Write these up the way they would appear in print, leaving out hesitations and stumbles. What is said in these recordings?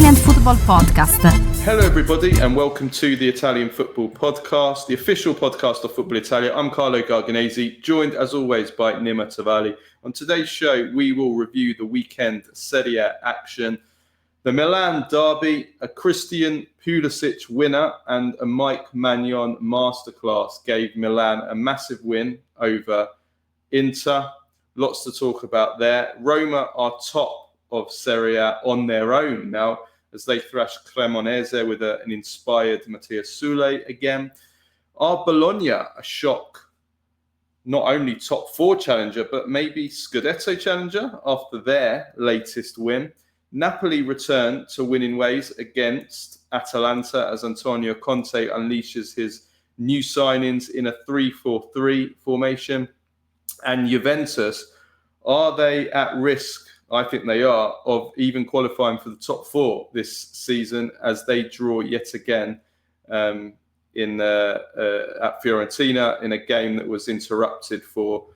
Italian Football Podcast. Hello everybody and welcome to the Italian Football Podcast, the official podcast of Football Italia. I'm Carlo Garganese, joined as always by Nima Tavali. On today's show, we will review the weekend Serie A action, the Milan derby, a Christian Pulisic winner and a Maignan masterclass gave Milan a massive win over Inter. Lots to talk about there. Roma are top of Serie A on their own now, as they thrash Cremonese with an inspired Mattia Sule again. Are Bologna a shock? Not only top four challenger, but maybe Scudetto challenger after their latest win. Napoli return to winning ways against Atalanta as Antonio Conte unleashes his new signings in a 3-4-3 formation. And Juventus, are they at risk? I think they are, of even qualifying for the top four this season as they draw yet again at Fiorentina in a game that was interrupted for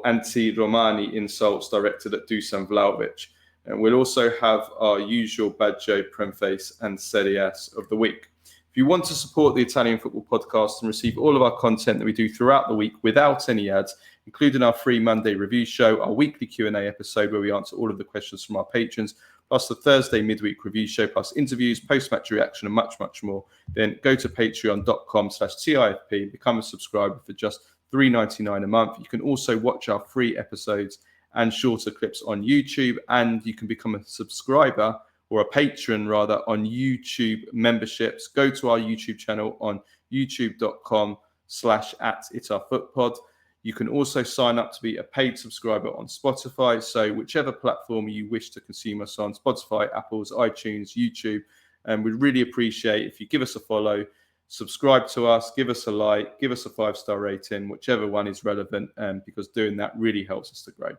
anti-Romani insults directed at Dusan Vlahovic. And we'll also have our usual Baggio, Premface and Serie ASS of the week. If you want to support the Italian Football Podcast and receive all of our content that we do throughout the week without any ads, including our free Monday review show, our weekly Q&A episode where we answer all of the questions from our patrons, plus the Thursday midweek review show, plus interviews, post-match reaction, and much, much more, then go to patreon.com/TIFP, become a subscriber for just $3.99 a month. You can also watch our free episodes and shorter clips on YouTube, and you can become a subscriber or a patron rather on YouTube memberships. Go to our YouTube channel on youtube.com/@itafootpod. You can also sign up to be a paid subscriber on Spotify. So whichever platform you wish to consume us on, Spotify, Apple's, iTunes, YouTube, and we'd really appreciate if you give us a follow, subscribe to us, give us a like, give us a 5-star rating, whichever one is relevant, because doing that really helps us to grow.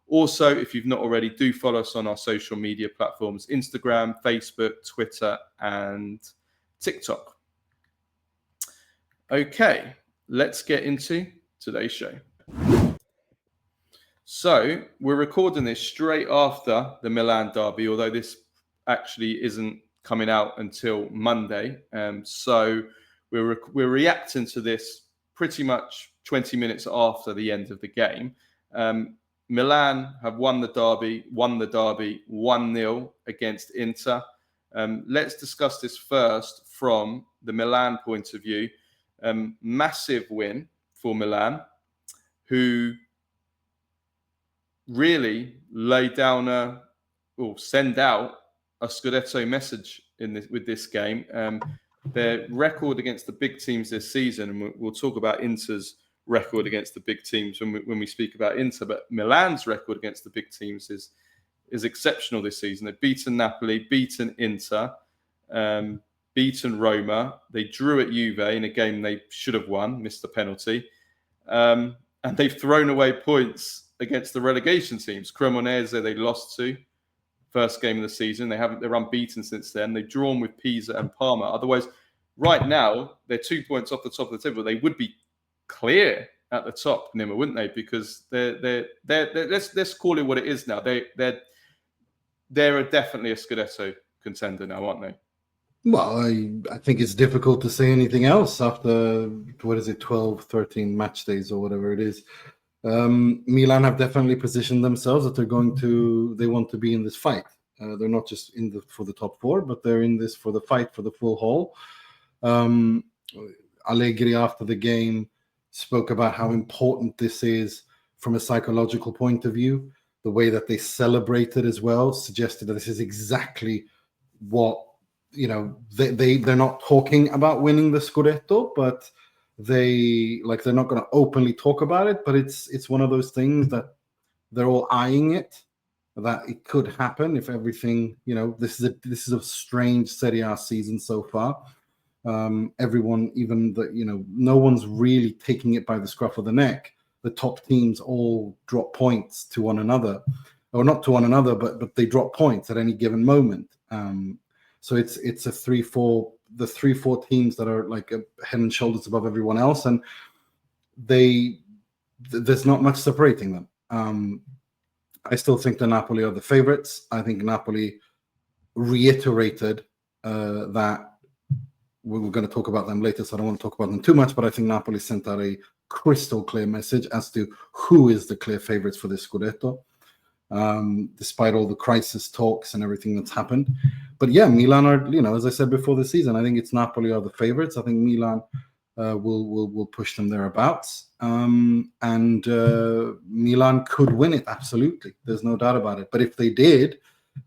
Also, if you've not already, do follow us on our social media platforms, Instagram, Facebook, Twitter, and TikTok. Okay, let's get into today's show. So we're recording this straight after the Milan derby, although this actually isn't coming out until Monday. So we're reacting to this pretty much 20 minutes after the end of the game. Milan have won the derby 1-0 against Inter. Let's discuss this first from the Milan point of view. Massive win for Milan, who really send out a Scudetto message with this game. Their record against the big teams this season, and we'll talk about Inter's record against the big teams when we speak about Inter, but Milan's record against the big teams is exceptional this season. They've beaten Napoli, beaten Inter, beaten Roma. They drew at Juve in a game they should have won, missed the penalty. And they've thrown away points against the relegation teams. Cremonese, they lost to first game of the season. They're unbeaten since then. They've drawn with Pisa and Parma. Otherwise, right now, they're 2 points off the top of the table. They would be clear at the top, Nima, wouldn't they? Because they're let's call it what it is now. They're definitely a Scudetto contender now, aren't they? Well, I think it's difficult to say anything else after 12, 13 match days or whatever it is. Milan have definitely positioned themselves that they want to be in this fight. They're not just for the top four, but they're in this for the fight for the full haul. Allegri after the game spoke about how important this is from a psychological point of view. The way that they celebrated as well suggested that this is exactly what, they're not talking about winning the Scudetto, but they're not going to openly talk about it, but it's one of those things that they're all eyeing it, that it could happen if everything, this is a strange Serie A season so far. Everyone, no one's really taking it by the scruff of the neck. The top teams all drop points to one another, or not to one another, but they drop points at any given moment. So it's a 3-4, the 3-4 teams that are like a head and shoulders above everyone else, and there's not much separating them. I still think the Napoli are the favorites. I think Napoli reiterated that we were going to talk about them later, so I don't want to talk about them too much, but I think Napoli sent out a crystal clear message as to who is the clear favorites for this Scudetto, despite all the crisis talks and everything that's happened. But yeah, Milan are, as I said before the season, I think it's Napoli are the favorites. I think Milan will push them thereabouts. And Milan could win it, absolutely. There's no doubt about it. But if they did,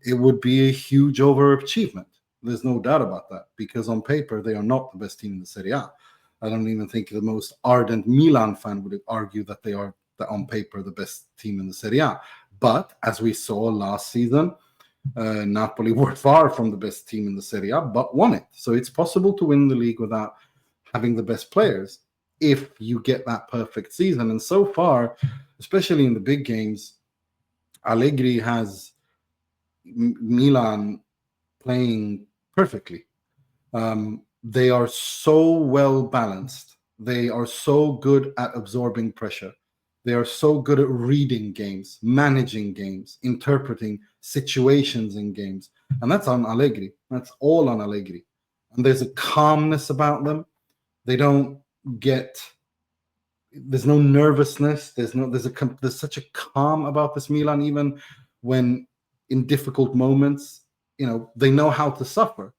it would be a huge overachievement. There's no doubt about that, because on paper, they are not the best team in the Serie A. I don't even think the most ardent Milan fan would argue that they are, on paper, the best team in the Serie A. But as we saw last season, Napoli were far from the best team in the Serie A, but won it. So it's possible to win the league without having the best players if you get that perfect season. And so far, especially in the big games, Allegri has Milan playing perfectly. They are so well balanced. They are so good at absorbing pressure. They are so good at reading games, managing games, interpreting situations in games. And that's on Allegri. That's all on Allegri. And there's a calmness about them. They don't get, there's no nervousness. There's such a calm about this Milan, even when in difficult moments, they know how to suffer.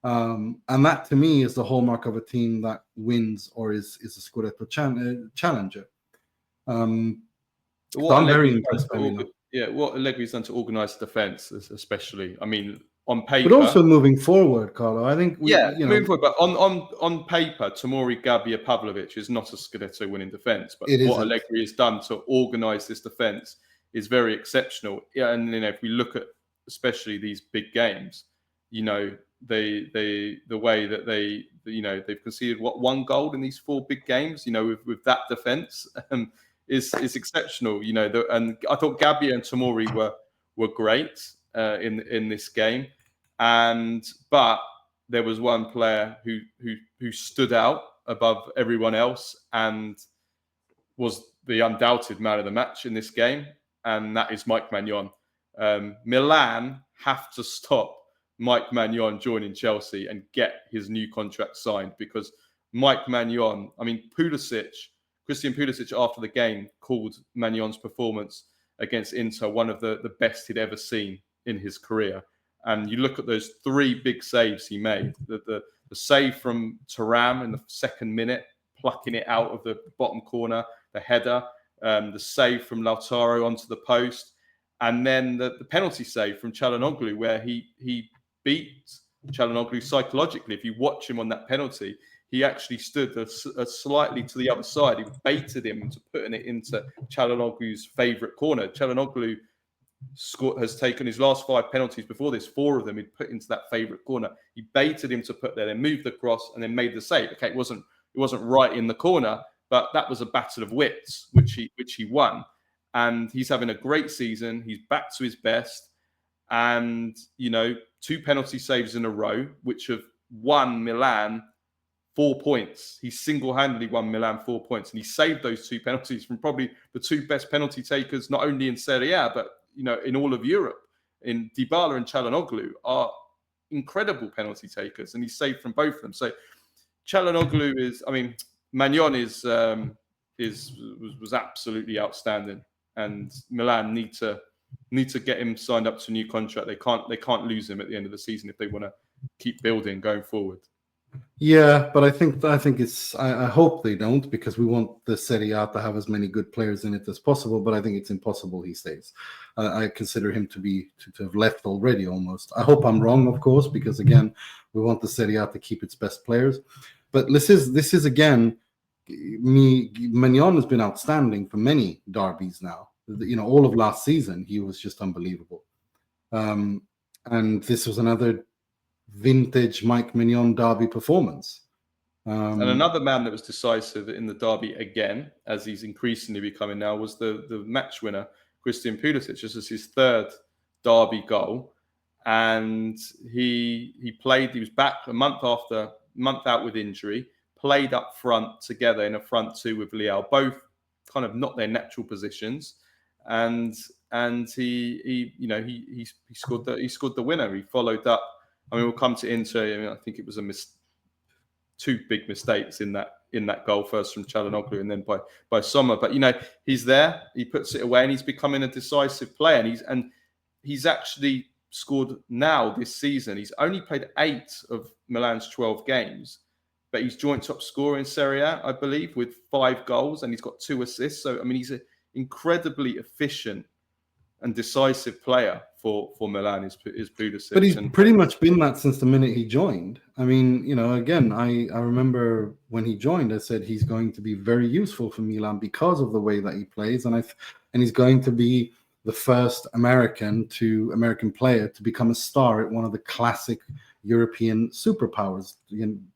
And that to me is the hallmark of a team that wins or is a Scudetto challenger. So I'm very impressed by Milan. Yeah, what Allegri's done to organise defence, especially. I mean, on paper, but also moving forward, Carlo. I think moving forward. But on paper, Tomori, Gabbia, Pavlovic is not a Scudetto winning defence. But what Allegri has done to organise this defence is very exceptional. Yeah, and if we look at especially these big games, the way that they've conceded one goal in these 4 big games, with that defence. Is exceptional, and I thought Gabbia and Tomori were great in this game, but there was one player who stood out above everyone else and was the undoubted man of the match in this game, and that is Mike Maignan. Milan have to stop Mike Maignan joining Chelsea and get his new contract signed, because Mike Maignan, Christian Pulisic, after the game, called Magnan's performance against Inter one of the best he'd ever seen in his career. And you look at those 3 big saves he made. The save from Thuram in the 2nd minute, plucking it out of the bottom corner, the header, the save from Lautaro onto the post, and then the penalty save from Çalhanoğlu, where he beat Çalhanoğlu psychologically. If you watch him on that penalty, he actually stood slightly to the other side. He baited him into putting it into Çalhanoğlu's favourite corner. Çalhanoğlu has taken his last 5 penalties before this. 4 of them he'd put into that favourite corner. He baited him to put there, then moved the cross, and then made the save. Okay, it wasn't right in the corner, but that was a battle of wits, which he won. And he's having a great season. He's back to his best, and 2 penalty saves in a row, which have won Milan 4 points. He single-handedly won Milan 4 points, and he saved those 2 penalties from probably the 2 best penalty takers, not only in Serie A, but in all of Europe. In Dybala and Çalhanoğlu are incredible penalty takers, and he saved from both of them. So Çalhanoğlu Maignan was absolutely outstanding, and Milan need to get him signed up to a new contract. They can't lose him at the end of the season if they want to keep building going forward. Yeah, but I think I hope they don't, because we want the Serie A to have as many good players in it as possible. But I think it's impossible he stays. I consider him to have left already almost. I hope I'm wrong, of course, because again, we want the Serie A to keep its best players. But this is again, Maignan has been outstanding for many derbies now. All of last season he was just unbelievable, and this was another vintage Mike Maignan derby performance. And another man that was decisive in the derby again, as he's increasingly becoming now, was the match winner, Christian Pulisic. This was his 3rd derby goal. And he played, he was back a month out with injury, played up front together in a front 2 with Leao, both kind of not their natural positions. And and he scored the winner. He followed up. I mean, we'll come to Inter. I mean, I think it was two big mistakes in that goal, first from Çalhanoğlu and then by Sommer. But he's there. He puts it away, and he's becoming a decisive player. And he's actually scored now this season. He's only played 8 of Milan's 12 games, but he's joint top scorer in Serie A, I believe, with 5 goals, and he's got 2 assists. So I mean, he's an incredibly efficient and decisive player for Milan. Is Pulisic. But he's pretty much been that since the minute he joined. I mean, again, I remember when he joined, I said he's going to be very useful for Milan because of the way that he plays, and he's going to be the first American player to become a star at one of the classic European superpowers,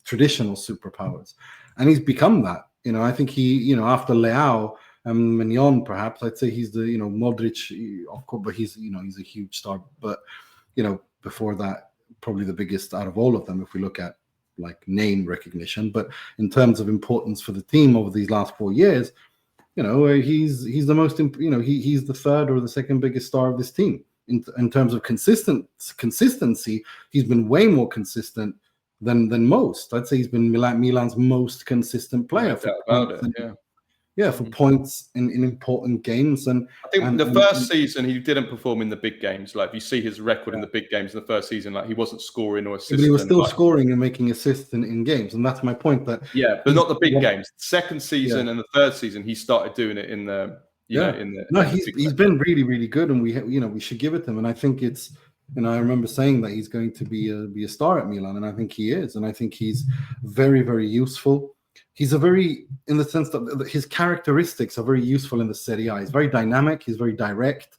traditional superpowers, and he's become that. I think he, after Leao and Maignan, perhaps I'd say he's the Modric, of course, but he's he's a huge star. But before that, probably the biggest out of all of them if we look at like name recognition. But in terms of importance for the team over these last 4 years, he's the most he's the third or the second biggest star of this team in terms of consistency. He's been way more consistent than most. I'd say he's been Milan's most consistent player for points in important games. And I think the first season he didn't perform in the big games. Like, if you see his record in the big games in the first season, like, he wasn't scoring or assisting. But he was still scoring and making assists in games, and that's my point. That but not the big games. Second season and the third season, he started doing it in the he's been really, really good, and we should give it to him. And I think it's I remember saying that he's going to be a star at Milan, and I think he is, and I think he's very, very useful. He's in the sense that his characteristics are very useful in the Serie A. He's very dynamic. He's very direct.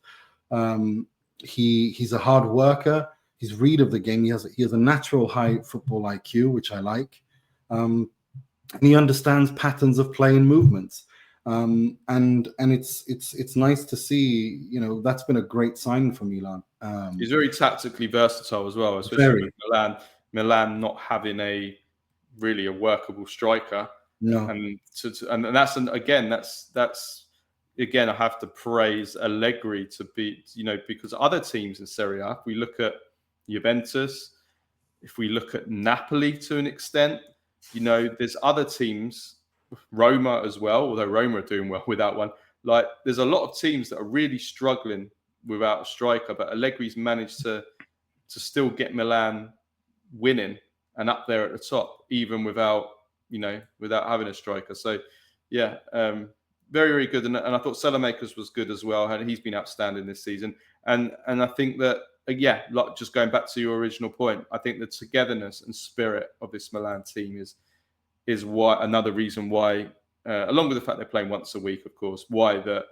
He's a hard worker. His read of the game. He has a natural high football IQ, which I like. And he understands patterns of play and movements. And it's nice to see. That's been a great sign for Milan. He's very tactically versatile as well, especially with Milan not having a workable striker. No, and that's again I have to praise Allegri to be because other teams in Serie A, if we look at Juventus, if we look at Napoli to an extent, there's other teams, Roma as well, although Roma are doing well without one. Like, there's a lot of teams that are really struggling without a striker, but Allegri's managed to still get Milan winning and up there at the top, even without having a striker. So, very, very good. And I thought Salamakers was good as well. And he's been outstanding this season. And I think that, like, just going back to your original point, I think the togetherness and spirit of this Milan team is why another reason why, along with the fact they're playing once a week, of course, why that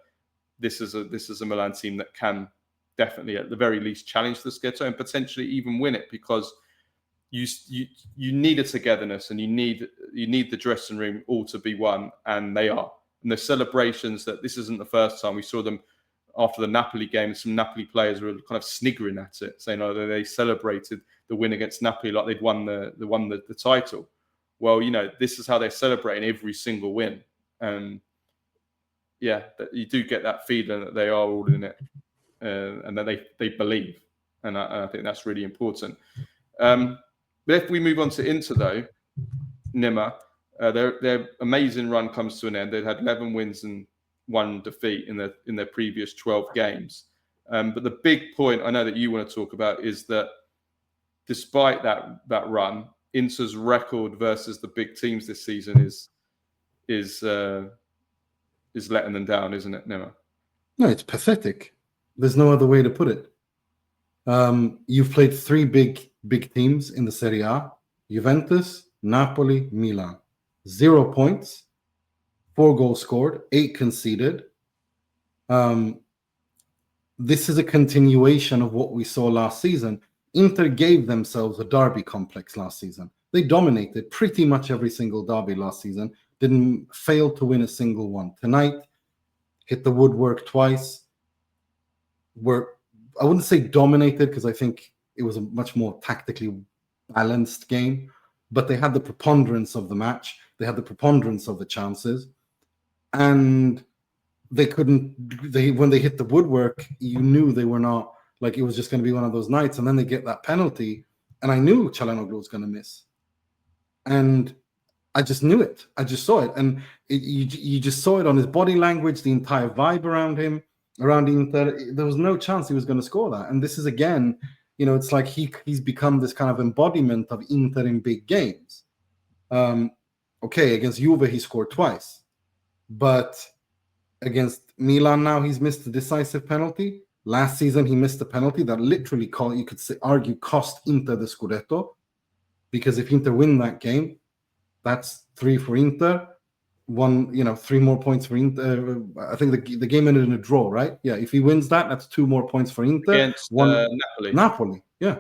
this is a Milan team that can definitely, at the very least, challenge the Scudetto and potentially even win it, because you need a togetherness, and you need the dressing room all to be one, and they are. And the celebrations, that this isn't the first time we saw them after the Napoli game. Some Napoli players were kind of sniggering at it, saying they celebrated the win against Napoli like they'd won the title. Well, this is how they're celebrating every single win, and you do get that feeling that they are all in it, and that they believe, and I think that's really important. But if we move on to Inter, though, Nima, their amazing run comes to an end. They've had 11 wins and 1 defeat in their previous 12 games. But the big point I know that you want to talk about is that despite that run, Inter's record versus the big teams this season is letting them down, isn't it, Nima? No, it's pathetic. There's no other way to put it. You've played 3 big teams in the Serie A: Juventus, Napoli, Milan. 0 points, 4 goals scored, 8 conceded. This is a continuation of what we saw last season. Inter gave themselves a derby complex last season. They dominated pretty much every single derby last season, didn't fail to win a single one. Tonight, hit the woodwork twice. I wouldn't say dominated, because I think it was a much more tactically balanced game, but they had the preponderance of the match. They had the preponderance of the chances. And they couldn't. When they hit the woodwork, you knew they were not, like, it was just going to be one of those nights. And then they get that penalty, and I knew Çalhanoğlu was going to miss, and I just knew it. I just saw it, and you just saw it on his body language, the entire vibe around him, around Inter. There was no chance he was going to score that. And this is, again, it's like he's become this kind of embodiment of Inter in big games. Okay, against Juve he scored twice, but against Milan now he's missed the decisive penalty. Last season he missed the penalty that literally argue cost Inter the Scudetto, because if Inter win that game, that's 3 for Inter, 3 more points for Inter. I think the game ended in a draw, right? Yeah, if he wins that, that's 2 more points for Inter. Against Napoli, yeah,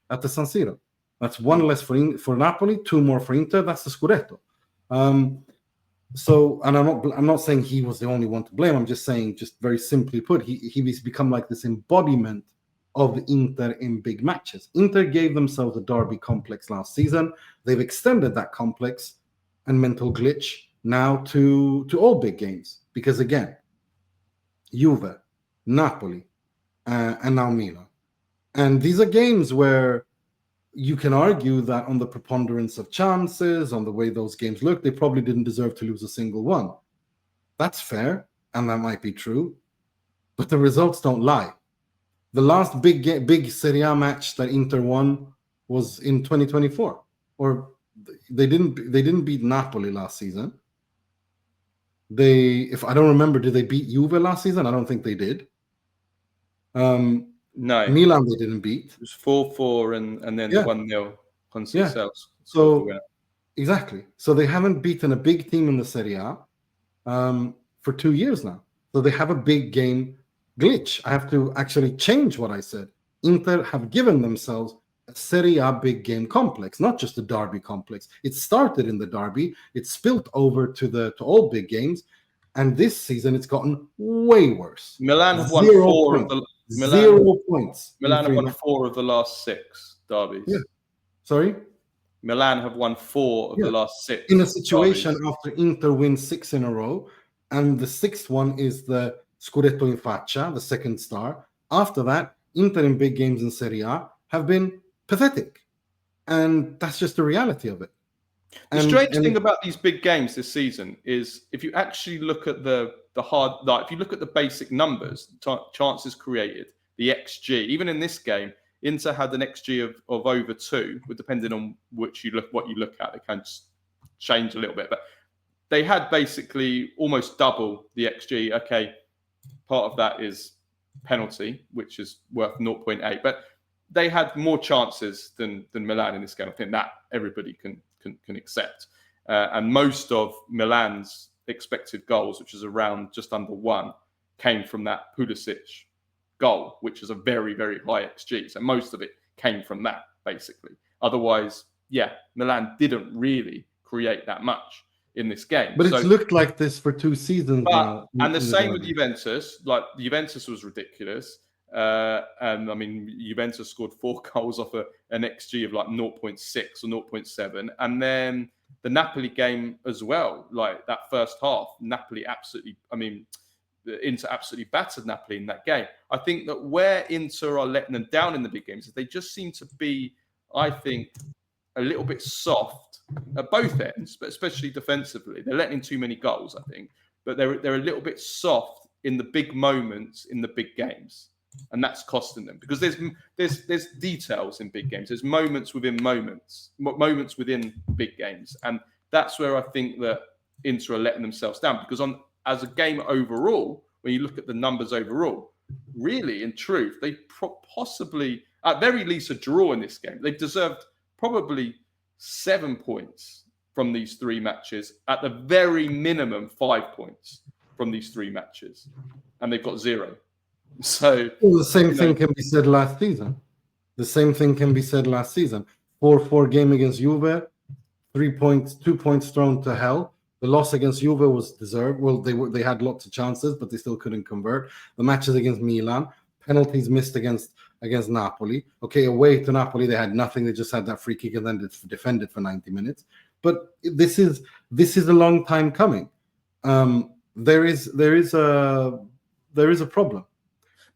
at the San Siro. That's 1 less for Napoli, 2 more for Inter. That's the Scudetto. So, and I'm not saying he was the only one to blame. I'm just saying, just very simply put, he's become like this embodiment of Inter in big matches. Inter gave themselves a derby complex last season. They've extended that complex and mental glitch now to all big games, because again, Juve, Napoli, and now Milan. And these are games where you can argue that on the preponderance of chances, on the way those games look, they probably didn't deserve to lose a single one. That's fair, and that might be true, but the results don't lie. The last big Serie A match that Inter won was in 2024, or they didn't beat Napoli last season. If I don't remember, did they beat Juve last season? I don't think they did. No, Milan they didn't beat. It was 4-4 and then 1-0 on themselves. So exactly. So they haven't beaten a big team in the Serie A for 2 years now. So they have a big game glitch. I have to actually change what I said. Inter have given themselves a Serie A big game complex, not just a derby complex. It started in the derby. It spilt over to all big games, and this season it's gotten way worse. Milan have won 0 points. Milan have won 4 of the last 6 derbies. Yeah. Sorry? Milan have won 4 of the last 6. In a situation after Inter wins 6 in a row, and the 6th one is the Scudetto in Faccia, the second star. After that, Inter in big games in Serie A have been pathetic. And that's just the reality of it. The strange thing about these big games this season is, if you actually look at if you look at the basic numbers, chances created, the XG, even in this game, Inter had an XG of over 2, depending on what you look at. It can change a little bit, but they had basically almost double the XG. Okay, part of that is penalty, which is worth 0.8, but they had more chances than Milan in this game. I think that everybody can accept. And most of Milan's expected goals, which is around just under 1, came from that Pulisic goal, which is a very, very high XG. So most of it came from that, basically. Otherwise, Milan didn't really create that much in this game. But it's looked like this for 2 seasons now. And the same with Juventus. Like, Juventus was ridiculous. And I mean, Juventus scored 4 goals off an XG of like 0.6 or 0.7. And then the Napoli game as well, like that first half, Inter absolutely battered Napoli in that game. I think that where Inter are letting them down in the big games is they just seem to be, I think, a little bit soft at both ends, but especially defensively. They're letting in too many goals, I think. But they're a little bit soft in the big moments in the big games. And that's costing them, because there's details in big games. There's moments within big games, and that's where I think that Inter are letting themselves down. Because as a game overall, when you look at the numbers overall, really, in truth, they possibly, at very least, a draw in this game. They've deserved probably 7 points from these 3 matches. At the very minimum, 5 points from these 3 matches, and they've got 0. So the same thing can be said last season. 4-4 game against Juve, 3 points, 2 points thrown to hell. The loss against Juve was deserved. Well, they had lots of chances, but they still couldn't convert. The matches against Milan, penalties missed against Napoli. Okay, away to Napoli, they had nothing. They just had that free kick and then defended for 90 minutes. But this is a long time coming. there is a problem.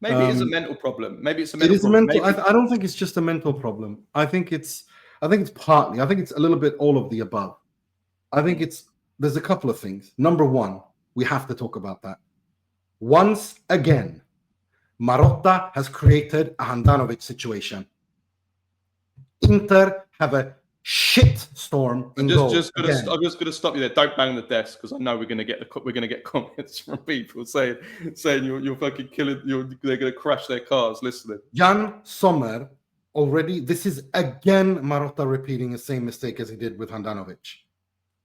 Maybe it is a mental problem. Maybe it's a mental It is problem. a mental. I don't think it's just a mental problem. I think it's partly. I think it's a little bit all of the above. I think there's a couple of things. Number one, we have to talk about that. Once again, Marotta has created a Handanovic situation. Inter have a shit storm in goal. I'm just gonna stop you there. Don't bang the desk because I know we're gonna get comments from people saying you're fucking killing. They're gonna crash their cars listening. Jan Sommer already. This is again Marotta repeating the same mistake as he did with Handanovic.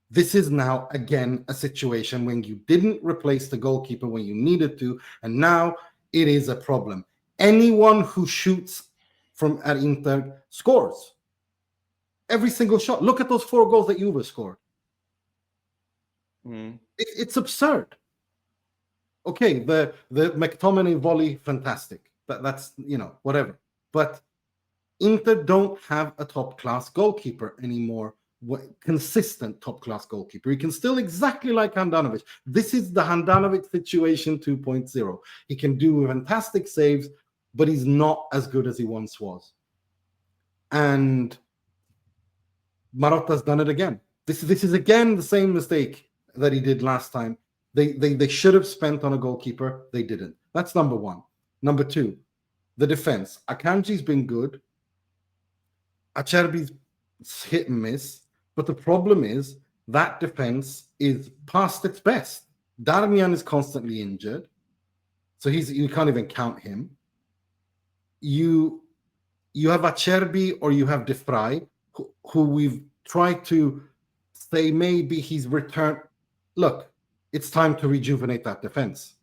This is now again a situation when you didn't replace the goalkeeper when you needed to, and now it is a problem. Anyone who shoots from at Inter scores. Every single shot. Look at those 4 goals that Juve scored. It's absurd. Okay, the McTominay volley, fantastic. That's whatever. But Inter don't have a top-class goalkeeper anymore. Consistent top-class goalkeeper. He can still exactly like Handanovic. This is the Handanovic situation 2.0. He can do fantastic saves, but he's not as good as he once was. And Marotta's done it again. This is again the same mistake that he did last time. They should have spent on a goalkeeper. They didn't. That's number one. Number two, the defense. Akanji's been good. Acerbi's hit and miss. But the problem is that defense is past its best. Darmian is constantly injured. So you can't even count him. You have Acerbi or you have De Vrij, who we've tried to say maybe he's returned. Look, it's time to rejuvenate that defense.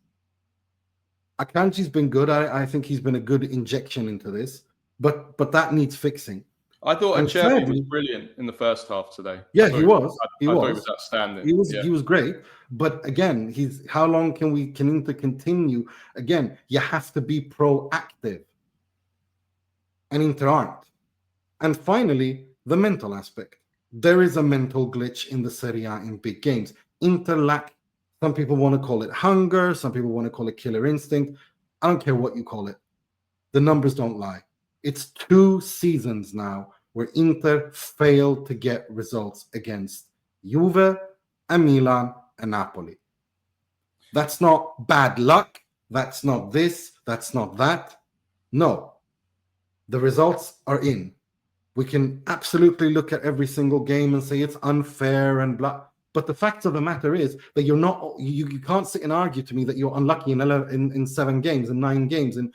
Akanji's been good. I think he's been a good injection into this, but that needs fixing. I thought Acerbi was brilliant in the first half today. Yeah, he was. I thought he was outstanding. He was great. But again, how long can Inter continue? Again, you have to be proactive. And Inter aren't. And finally, the mental aspect. There is a mental glitch in the Serie A in big games. Inter lack, some people want to call it hunger, some people want to call it killer instinct. I don't care what you call it. The numbers don't lie. It's 2 seasons now where Inter failed to get results against Juve and Milan and Napoli. That's not bad luck. That's not this. That's not that. No. The results are in. We can absolutely look at every single game and say it's unfair and blah. But the fact of the matter is that you're not. You can't sit and argue to me that you're unlucky in 7 games and 9 games, and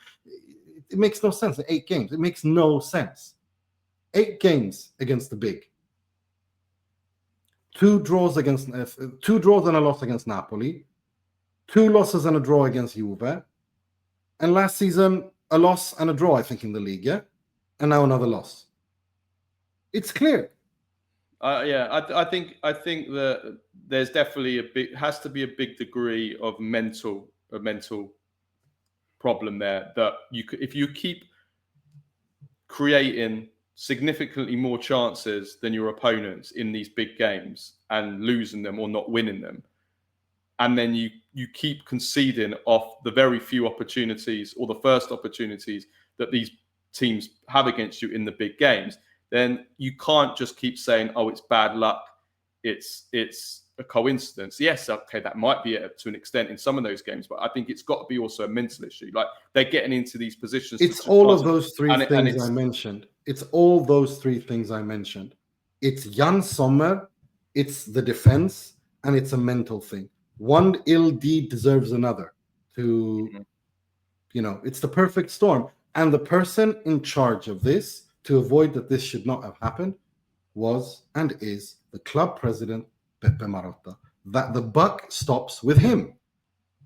it makes no sense. In 8 games, it makes no sense. 8 games against the big. 2 draws and a loss against Napoli. 2 losses and a draw against Juve, and last season a loss and a draw, I think, in the league. Yeah, and now another loss. It's clear. I think that there's definitely has to be a big degree of mental problem there. That if you keep creating significantly more chances than your opponents in these big games and losing them or not winning them, and then you keep conceding off the very few opportunities or the first opportunities that these teams have against you in the big games, then you can't just keep saying, oh, it's bad luck, it's a coincidence. Yes, okay, that might be it to an extent in some of those games, but I think it's got to be also a mental issue. Like, they're getting into these positions. It's all of those 3 things I mentioned. It's all those 3 things I mentioned. It's Jan Sommer, it's the defense, and it's a mental thing. One ill deed deserves another. It's the perfect storm. And the person in charge of this, to avoid that this should not have happened, was and is the club president, Pepe Marotta. That the buck stops with him.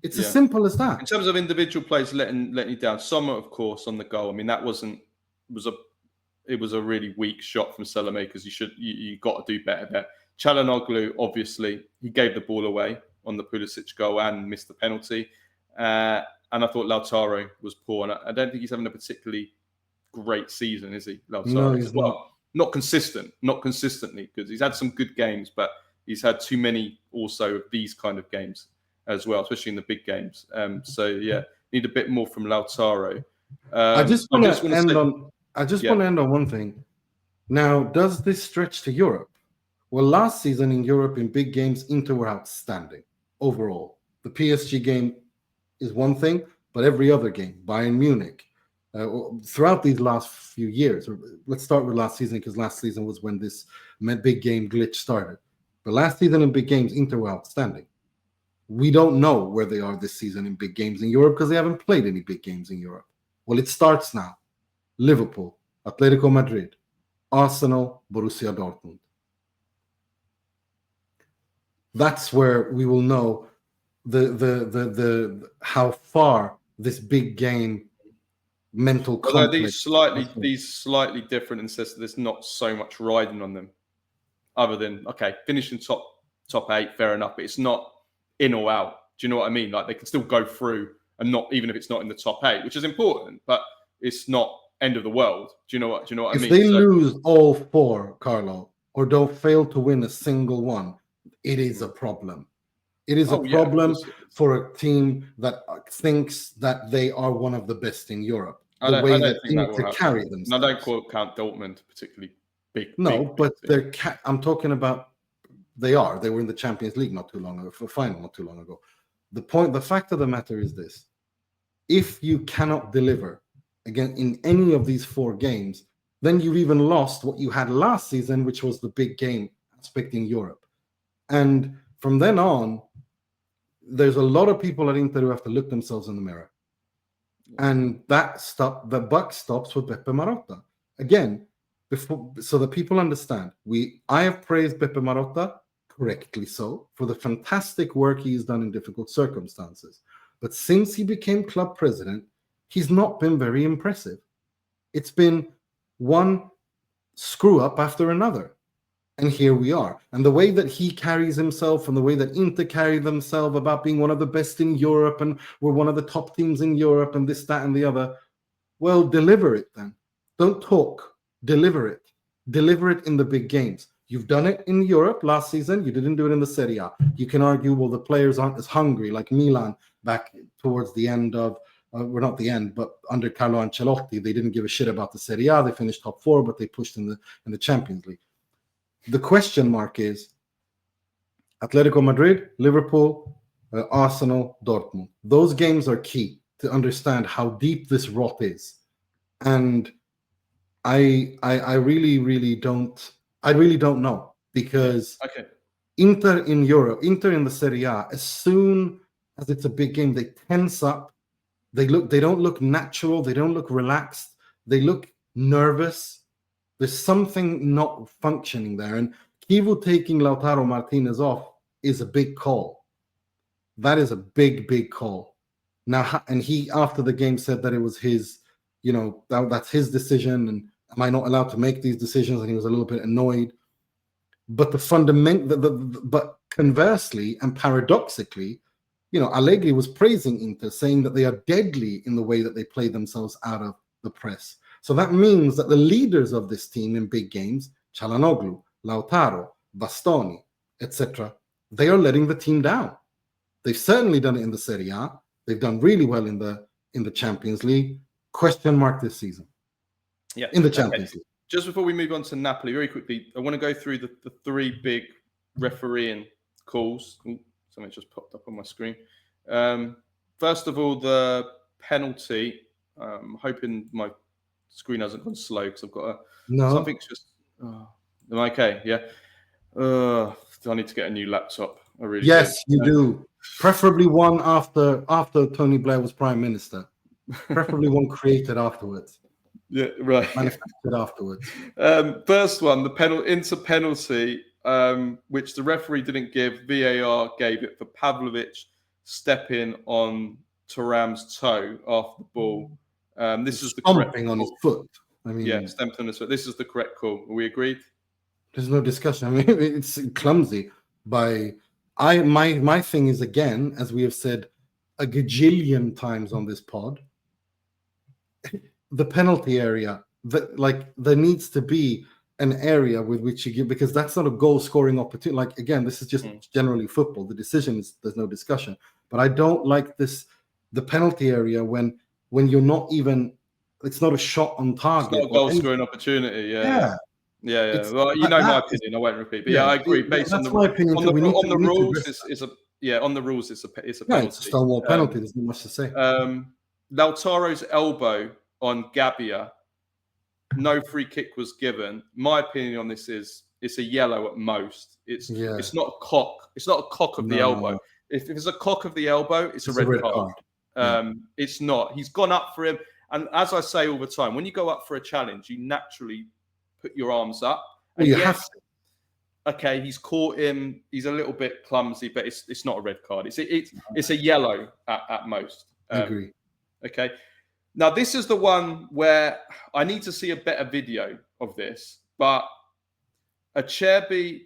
It's as simple as that. In terms of individual players letting you down, Sommer, of course, on the goal. I mean, it was a really weak shot from Salamakers. You got to do better there. Çalhanoğlu, obviously, he gave the ball away on the Pulisic goal and missed the penalty. And I thought Lautaro was poor. And I don't think he's having a particularly great season, is he? Lautaro? No, he's not. Not consistently, because he's had some good games, but he's had too many also of these kind of games. as well, especially in the big games. So yeah, need a bit more from Lautaro. I just want to end on. I just Yeah. want to end on one thing. Now, does this stretch to Europe? Well, last season in Europe in big games, Inter were outstanding overall. The PSG game is one thing, but every other game, Bayern Munich, throughout these last few years, let's start with last season because last season was when this big game glitch started. But last season in big games, Inter were outstanding. We don't know where they are this season in big games in Europe because they haven't played any big games in Europe. Well, it starts now. Liverpool, Atletico Madrid, Arsenal, Borussia Dortmund. That's where we will know the how far this big game mental conflict. Although these slightly different in the sense that there's not so much riding on them, other than finishing top 8, fair enough, but it's not in or out. Do you know what I mean? Like they can still go through and not, even if it's not in the top 8, which is important, but it's not end of the world. Do you know what I mean? If they lose all 4, Carlo, or don't fail to win a single one, it is a problem. It is a problem for a team that thinks that they are one of the best in Europe. The way that they need to carry themselves. I don't count Dortmund particularly big. No, but they're. I'm talking about. They are. They were in the Champions League not too long ago, for final not too long ago. The fact of the matter is this: if you cannot deliver again in any of these 4 games, then you've even lost what you had last season, which was the big game aspect in Europe. And from then on, there's a lot of people at Inter who have to look themselves in the mirror. And the buck stops with Beppe Marotta. Again, so that people understand, I have praised Beppe Marotta, correctly so, for the fantastic work he's done in difficult circumstances. But since he became club president, he's not been very impressive. It's been one screw up after another. And here we are. And the way that he carries himself and the way that Inter carry themselves about being one of the best in Europe and we're one of the top teams in Europe and this, that, and the other. Well, deliver it then. Don't talk. Deliver it. Deliver it in the big games. You've done it in Europe last season. You didn't do it in the Serie A. You can argue, well, the players aren't as hungry like Milan back towards the end of, well, not the end, but under Carlo Ancelotti. They didn't give a shit about the Serie A. They finished top 4, but they pushed in the Champions League. The question mark is Atletico Madrid, Liverpool, Arsenal, Dortmund. Those games are key to understand how deep this rot is. And I really don't know because Inter in Europe, Inter in the Serie A, as soon as it's a big game, they tense up. They don't look natural. They don't look relaxed. They look nervous. There's something not functioning there. And Kivu taking Lautaro Martinez off is a big call. That is a big, big call. Now, and he, after the game, said that it was his, that's his decision. And am I not allowed to make these decisions? And he was a little bit annoyed. But but conversely and paradoxically, Allegri was praising Inter, saying that they are deadly in the way that they play themselves out of the press. So that means that the leaders of this team in big games, Çalhanoğlu, Lautaro, Bastoni, etc., they are letting the team down. They've certainly done it in the Serie A. They've done really well in the Champions League. Question mark this season. Yeah, in the Champions League. Just before we move on to Napoli, very quickly, I want to go through the 3 big refereeing calls. Something just popped up on my screen. First of all, the penalty. Hoping my screen hasn't gone slow because I've got something's just. Am I okay? Yeah. I need to get a new laptop. I really do. You do. Preferably one after Tony Blair was Prime Minister. Preferably one created afterwards. Yeah, right. Manufactured afterwards. First one, the Inter penalty, which the referee didn't give. VAR gave it for Pavlovic stepping on Thuram's toe after the ball. This is the correct call. On his foot. Stamped on his foot. This is the correct call. Are we agreed? There's no discussion. I mean, it's clumsy. My thing is, again, as we have said a gajillion times on this pod, the penalty area. There needs to be an area with which you give, because that's not a goal scoring opportunity. Like, again, this is just generally football. The decision is, there's no discussion. But I don't like the penalty area when you're not even, it's not a shot on target. It's not a goal scoring opportunity. Yeah. Well, you know my opinion. I won't repeat. But I agree. Based on my opinion. On the rules, it's a penalty. It's a stonewall penalty. There's not much to say. Lautaro's elbow on Gabbia. No free kick was given. My opinion on this is it's a yellow at most. It's not a cock. It's not a cock of the elbow. No. If it's a cock of the elbow, it's a red card. It's not. He's gone up for him. And as I say all the time, when you go up for a challenge, you naturally put your arms up. And you have to. Okay, he's caught him. He's a little bit clumsy, but it's not a red card. It's a yellow at most. I agree. Okay. Now, this is the one where I need to see a better video of this, but Acerbi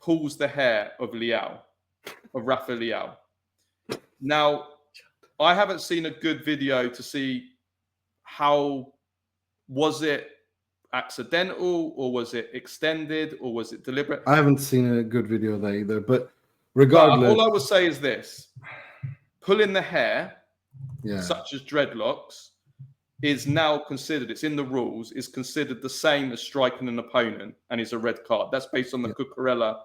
pulls the hair of Rafa Leao. Now, I haven't seen a good video to see how, was it accidental or was it extended or was it deliberate? I haven't seen a good video there either, but regardless. All I would say is this: pulling the hair, such as dreadlocks, is now considered, it's in the rules, is considered the same as striking an opponent and is a red card. That's based on the Cucurella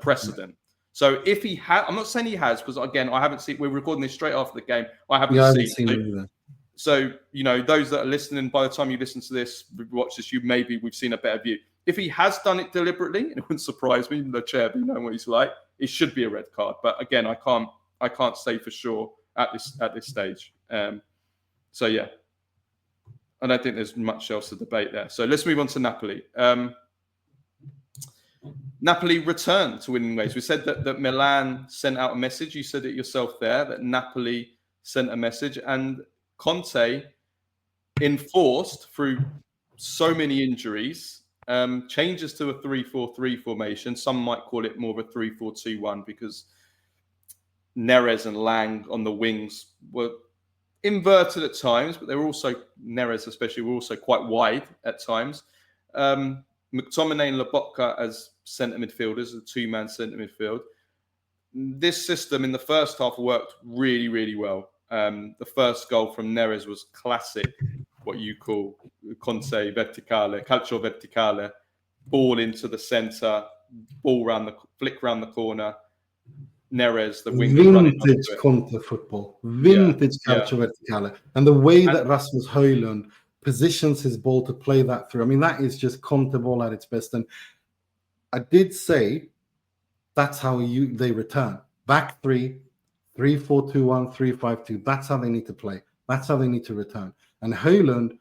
precedent. So if he had, I'm not saying he has, because again, I haven't seen, we're recording this straight after the game. I haven't seen it either. So, those that are listening, by the time you listen to this, watch this, we've seen a better view. If he has done it deliberately, and it wouldn't surprise me, the chair, you know what he's like, it should be a red card. But again, I can't say for sure at this stage. So yeah, I don't think there's much else to debate there. So let's move on to Napoli. Napoli returned to winning ways. We said that Milan sent out a message. You said it yourself there, that Napoli sent a message, and Conte enforced through so many injuries changes to a 3-4-3 formation. Some might call it more of a 3-4-2-1 because Neres and Lang on the wings were inverted at times, but they were also, Neres especially, were also quite wide at times. McTominay and Lobotka as centre midfielders, a two-man centre midfield. This system in the first half worked really, really well. The first goal from Neres was classic, what you call Conte verticale, calcio verticale, ball into the centre, flick round the corner. Neres, the wing. Vintage Conte football. Vintage calcio verticale. And the way that Rasmus Højlund positions his ball to play that through. I mean, that is just Conte ball at its best. And I did say that's how they return. Back three, 3-4-2-1, 3-5-2. That's how they need to play. That's how they need to return. And Højlund,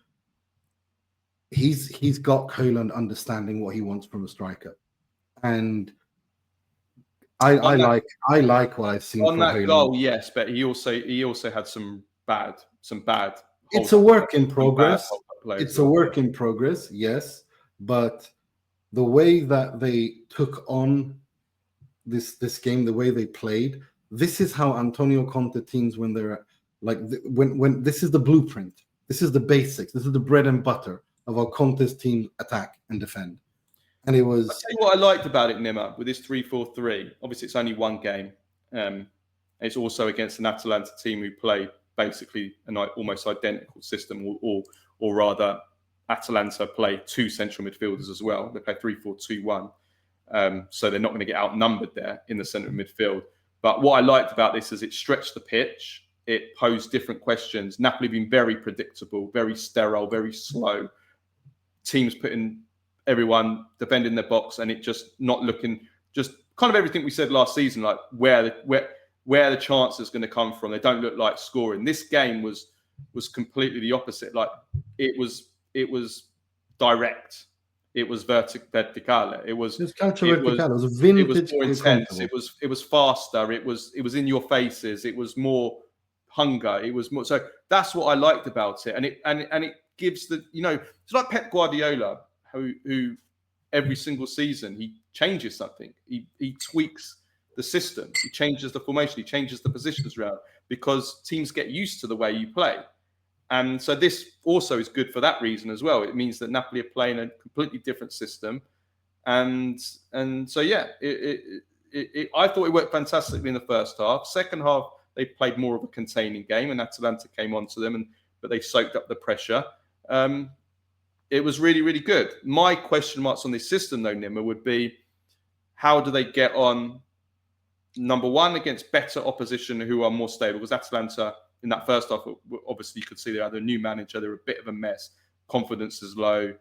he's got Højlund understanding what he wants from a striker. And I like what I've seen on that Højlund. Goal. Yes, but he also had some bad. It's a work in progress. It's a work in progress, yes. But the way that they took on this game, the way they played, this is how Antonio Conte teams, when they're like, when this is the blueprint, this is the basics, this is the bread and butter of how Conte's team attack and defend. And it was. I'll tell you what I liked about it, Nima, with this 3-4-3. Obviously, it's only one game. It's also against an Atalanta team who play basically an almost identical system, or rather, Atalanta play two central midfielders as well. They play 3-4-2-1. So they're not going to get outnumbered there in the centre of midfield. But what I liked about this is it stretched the pitch. It posed different questions. Napoli being very predictable, very sterile, very slow. Teams putting everyone defending their box, and it just not looking, just kind of everything we said last season, like where the chance is going to come from. They don't look like scoring. This game was completely the opposite. Like it was direct. It was verticale. It was calcio verticale. It was vintage. It was more intense. It was faster. It was in your faces. It was more hunger. It was more. So that's what I liked about it. And it gives the, it's like Pep Guardiola, who every single season he changes something. He tweaks the system. He changes the formation. He changes the positions around because teams get used to the way you play. And so this also is good for that reason as well. It means that Napoli are playing a completely different system. And so, yeah, I thought it worked fantastically in the first half. Second half, they played more of a containing game, and Atalanta came onto them, but they soaked up the pressure. It was really, really good. My question marks on this system, though, Nima, would be how do they get on, number one, against better opposition who are more stable? Because Atalanta, in that first half, obviously you could see they had a new manager. They're a bit of a mess. Confidence is low,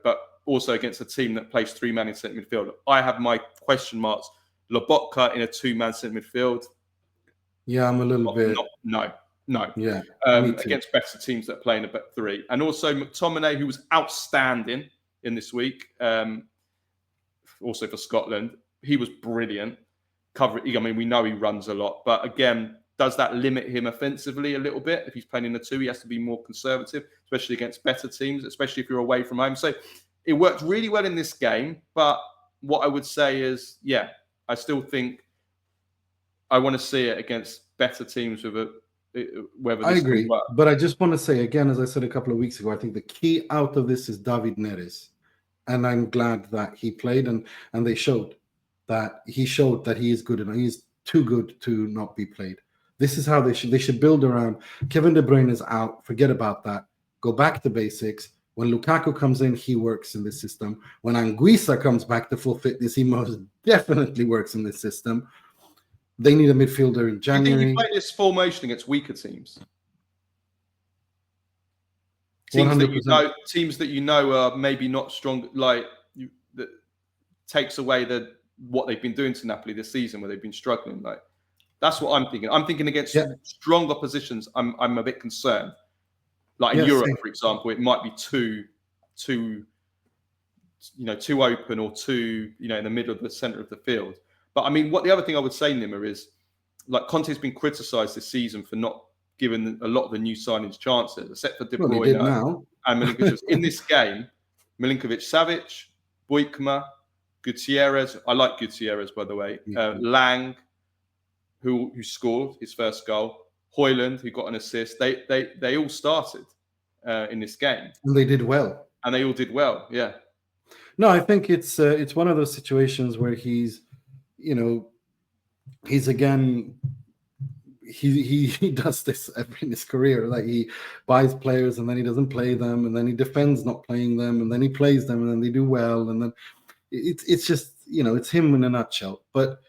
but also against a team that plays three-man in centre midfield. I have my question marks. Lobotka in a two-man centre midfield. Yeah, I'm a little bit. No. Yeah. Against better teams that play in a three. And also McTominay, who was outstanding in this week, also for Scotland. He was brilliant. We know he runs a lot. But again, does that limit him offensively a little bit? If he's playing in the two, he has to be more conservative, especially against better teams, especially if you're away from home. So it worked really well in this game. But what I would say is, I still think I want to see it against better teams with whether I agree. But I just want to say again, as I said a couple of weeks ago, I think the key out of this is Davide Neres. And I'm glad that he played and they showed that he is good enough. He's too good to not be played. This is how they should build around. Kevin De Bruyne is out. Forget about that. Go back to basics. When Lukaku comes in, he works in this system. When Anguissa comes back to full fitness, he most definitely works in this system. They need a midfielder in January. Do you think you play this formation against weaker teams? Teams 100%. Teams that are maybe not strong, that takes away what they've been doing to Napoli this season, where they've been struggling. That's what I'm thinking. I'm thinking against strong oppositions. I'm a bit concerned. In Europe, for example, it might be too open or too in the middle of the center of the field. But what the other thing I would say, Nima, is Conte's been criticised this season for not giving a lot of the new signings chances, except for De Bruyne and Milinkovic. In this game, Milinkovic-Savic, Buikma, Gutierrez. I like Gutierrez, by the way. Lang, who scored his first goal. Højlund, who got an assist. They all started in this game, and they did well. And they all did well. Yeah. No, I think it's one of those situations where he's again. He does this in his career. He buys players and then he doesn't play them, and then he defends not playing them, and then he plays them, and then they do well, and then it's just it's him in a nutshell. But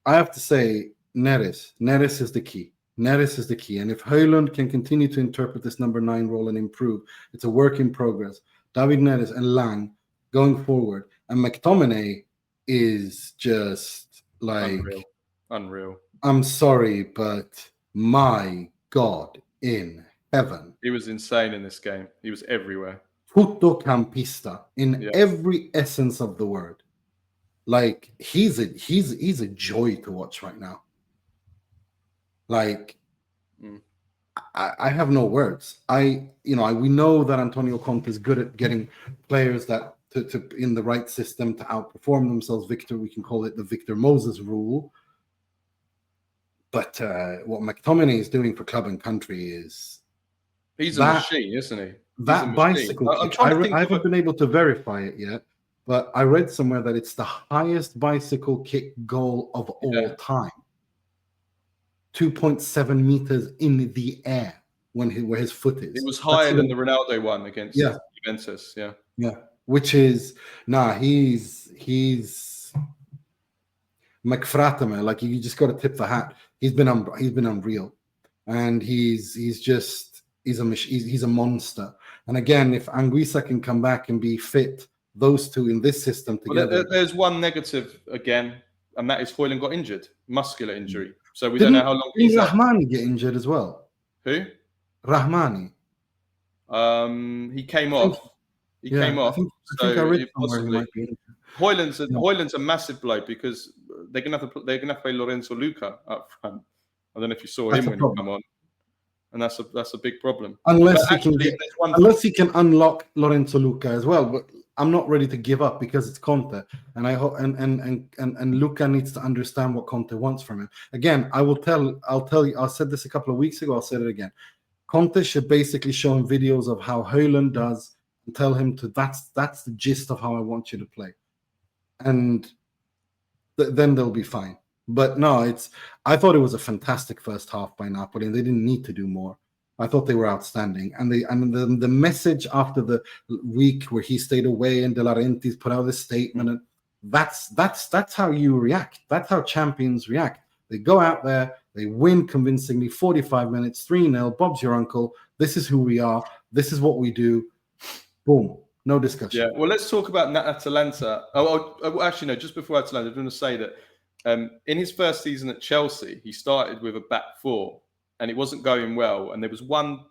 I have to say, Neres is the key. Neres is the key, and if Højlund can continue to interpret this number 9 role and improve, it's a work in progress. Davide Neres and Lang going forward, and McTominay is just unreal. I'm sorry, but my God in heaven. He was insane in this game. He was everywhere. Futtocampista in every essence of the word. He's a joy to watch right now. I have no words. We know that Antonio Conte is good at getting players that to in the right system to outperform themselves. We can call it the Victor Moses rule. But what McTominay is doing for club and country is—he's a machine, isn't he? That bicycle kick, I haven't been able to verify it yet, but I read somewhere that it's the highest bicycle kick goal of all time. 2.7 meters in the air where his foot is. It was higher than the Ronaldo one against Juventus. Yeah. Which is he's McFratame. You just got to tip the hat. He's been unreal, and he's a monster. And again, if Anguissa can come back and be fit, those two in this system together. Well, there's one negative again, and that is Højlund got injured, muscular injury. So we don't know how long he's out. Didn't Rahmani get injured as well? Who? Rahmani. He came off. He came off. I read somewhere he might be injured. Højlund's a massive blow because they're gonna have to play Lorenzo Luca up front. I don't know if you saw him when he come on, and that's a big problem. Unless he can unlock Lorenzo Luca as well, but I'm not ready to give up because it's Conte, and I hope and Luca needs to understand what Conte wants from him. Again, I'll tell you. I said this a couple of weeks ago. I'll say it again. Conte should basically show him videos of how Højlund does and tell him to that's the gist of how I want you to play, and then they'll be fine. But no, I thought it was a fantastic first half by Napoli, and they didn't need to do more. I thought they were outstanding, and the message after the week where he stayed away and De Laurentiis put out a statement, and that's how you react. That's how champions react. They go out there, they win convincingly, 45 minutes, 3-0. Bob's your uncle. This is who we are. This is what we do. Boom. No discussion. Yeah. Well, let's talk about Atalanta. Actually, no. Just before Atalanta, I want to say that in his first season at Chelsea, he started with a back four, and it wasn't going well. And there was one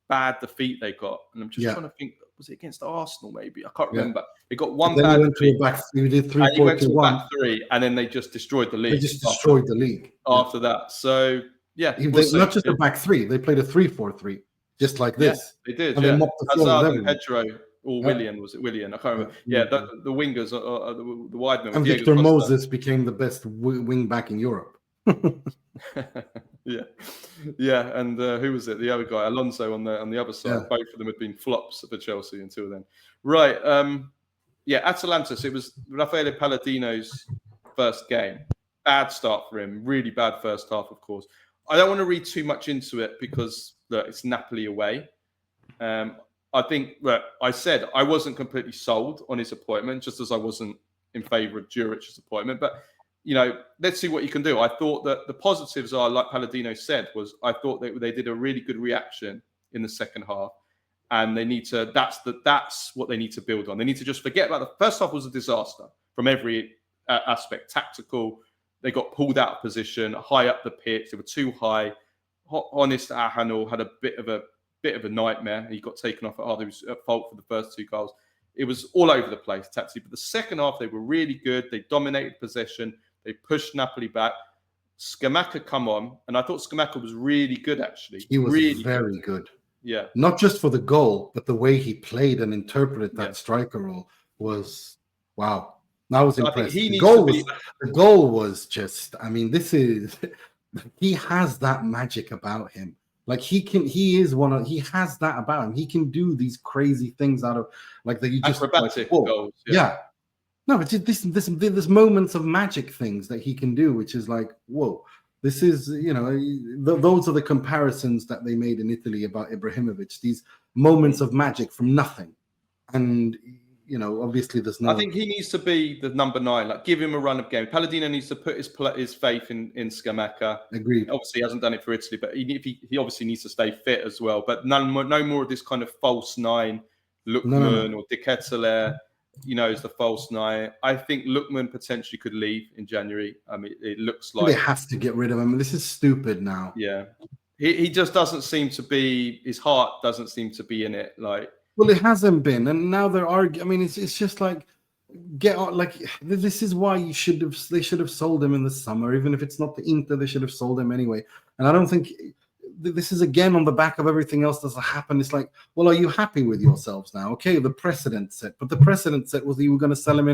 bad defeat they got, and I'm just trying to think. Was it against Arsenal? Maybe I can't remember. They got one bad defeat. We did 3-4-2-1, and then they just destroyed the league. They just destroyed the league after that. So yeah, not just a back three. They played a 3-4-3, just like this. They did. And they mopped the floor Hazard and Pedro, or Willian, was it Willian? I can't remember. Yeah, the wingers, the wide men. And Victor Moses became the best wing back in Europe. Yeah, and who was it? The other guy, Alonso, on the other side. Yeah. Both of them had been flops for Chelsea until then. Right. Atalanta. So it was Raffaele Palladino's first game. Bad start for him. Really bad first half, of course. I don't want to read too much into it because look, it's Napoli away. I think I said I wasn't completely sold on his appointment, just as I wasn't in favour of Juric's appointment, but. Let's see what you can do. I thought that the positives are, like Palladino said, was I thought that they did a really good reaction in the second half, and they need to. That's what they need to build on. They need to just forget about the first half was a disaster from every aspect. Tactical, they got pulled out of position, high up the pitch. They were too high. Honest Ahanul had a bit of a nightmare. He got taken off at half. He was at fault for the first two goals. It was all over the place, tactically. But the second half, they were really good. They dominated possession. They pushed Napoli back. Scamacca come on, and I thought Scamacca was really good, actually. He was really very good. Yeah. Not just for the goal, but the way he played and interpreted that striker role was, wow. That was impressive. The goal was just, I mean, he has that magic about him. Like he has that about him. He can do these crazy things out of, like that you just acrobatic goals. Yeah. No, but there's moments of magic things that he can do, which is like, whoa, this is, those are the comparisons that they made in Italy about Ibrahimovic, these moments of magic from nothing. And, obviously there's no... I think he needs to be the number 9, like give him a run of game. Palladino needs to put his faith in Scamacca. Agreed. Obviously he hasn't done it for Italy, but he obviously needs to stay fit as well. But no more of this kind of false 9, Lookman or De Ketelaere. Is the false 9. I think Lookman potentially could leave in January. I mean, it looks like they have to get rid of him. This is stupid now. Yeah, he just doesn't seem to be. His heart doesn't seem to be in it. Like, well, it hasn't been, and now they're arguing. I mean, it's just like get on. Like, this is why they should have sold him in the summer, even if it's not the Inter. They should have sold him anyway. And I don't think. This is again on the back of everything else that's happened. It's like, well, are you happy with yourselves now? Okay, the precedent set, but the precedent set was that you were going to sell him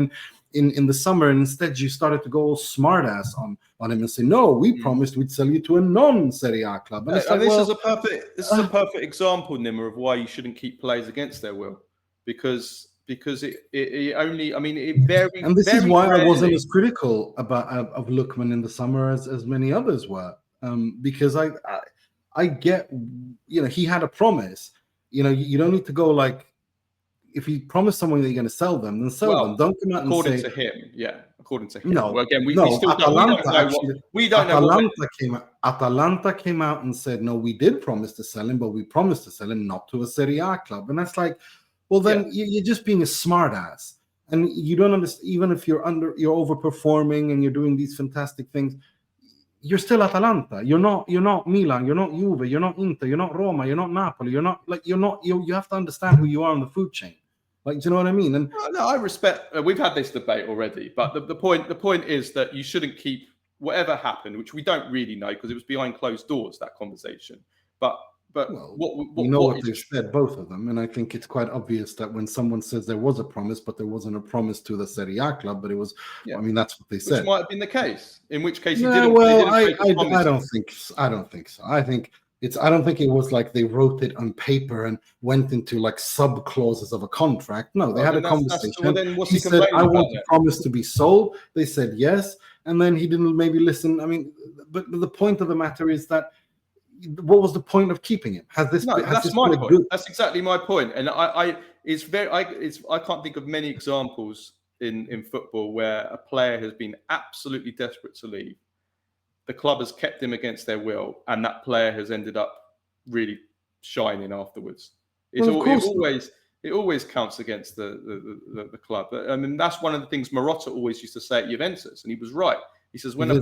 in the summer, and instead you started to go all smart ass on him and say, no, we promised we'd sell you to a non-Serie A club. And it's like, this is a perfect example, Nima, of why you shouldn't keep players against their will, because it only, I mean, it very and this very is why rarely... I wasn't as critical of Lookman in the summer as many others were, because I get, he had a promise. You don't need to go like, if you promise someone that you're going to sell them, then sell them. Don't come out and say... According to him. No. Well, again, we still don't know. Atalanta came out and said, no, we did promise to sell him, but we promised to sell him not to a Serie A club. And that's like, well, then you're just being a smart ass. And you don't understand, even if you're overperforming and you're doing these fantastic things, you're still Atalanta. You're not Milan. You're not Juve. You're not Inter. You're not Roma. You're not Napoli. You have to understand who you are on the food chain. Like, do you know what I mean? And no, I respect. We've had this debate already, but the point is that you shouldn't keep whatever happened, which we don't really know because it was behind closed doors, that conversation. But what they've said, both of them, and I think it's quite obvious that when someone says there was a promise, but there wasn't a promise to the Serie A club, but it was. I mean, that's what they said. Which might have been the case. In which case, I don't think so. I think I don't think it was like they wrote it on paper and went into like sub clauses of a contract. No, they had a conversation. Well, then what's he he said, "I complaining want about to it? promise to be sold." They said yes, and then he didn't maybe listen. I mean, but the point of the matter is that what was the point of keeping him? That's my point. That's exactly my point. And I can't think of many examples in football where a player has been absolutely desperate to leave. The club has kept him against their will, and that player has ended up really shining afterwards. It always counts against the club. I mean, that's one of the things Marotta always used to say at Juventus, and he was right. He says when a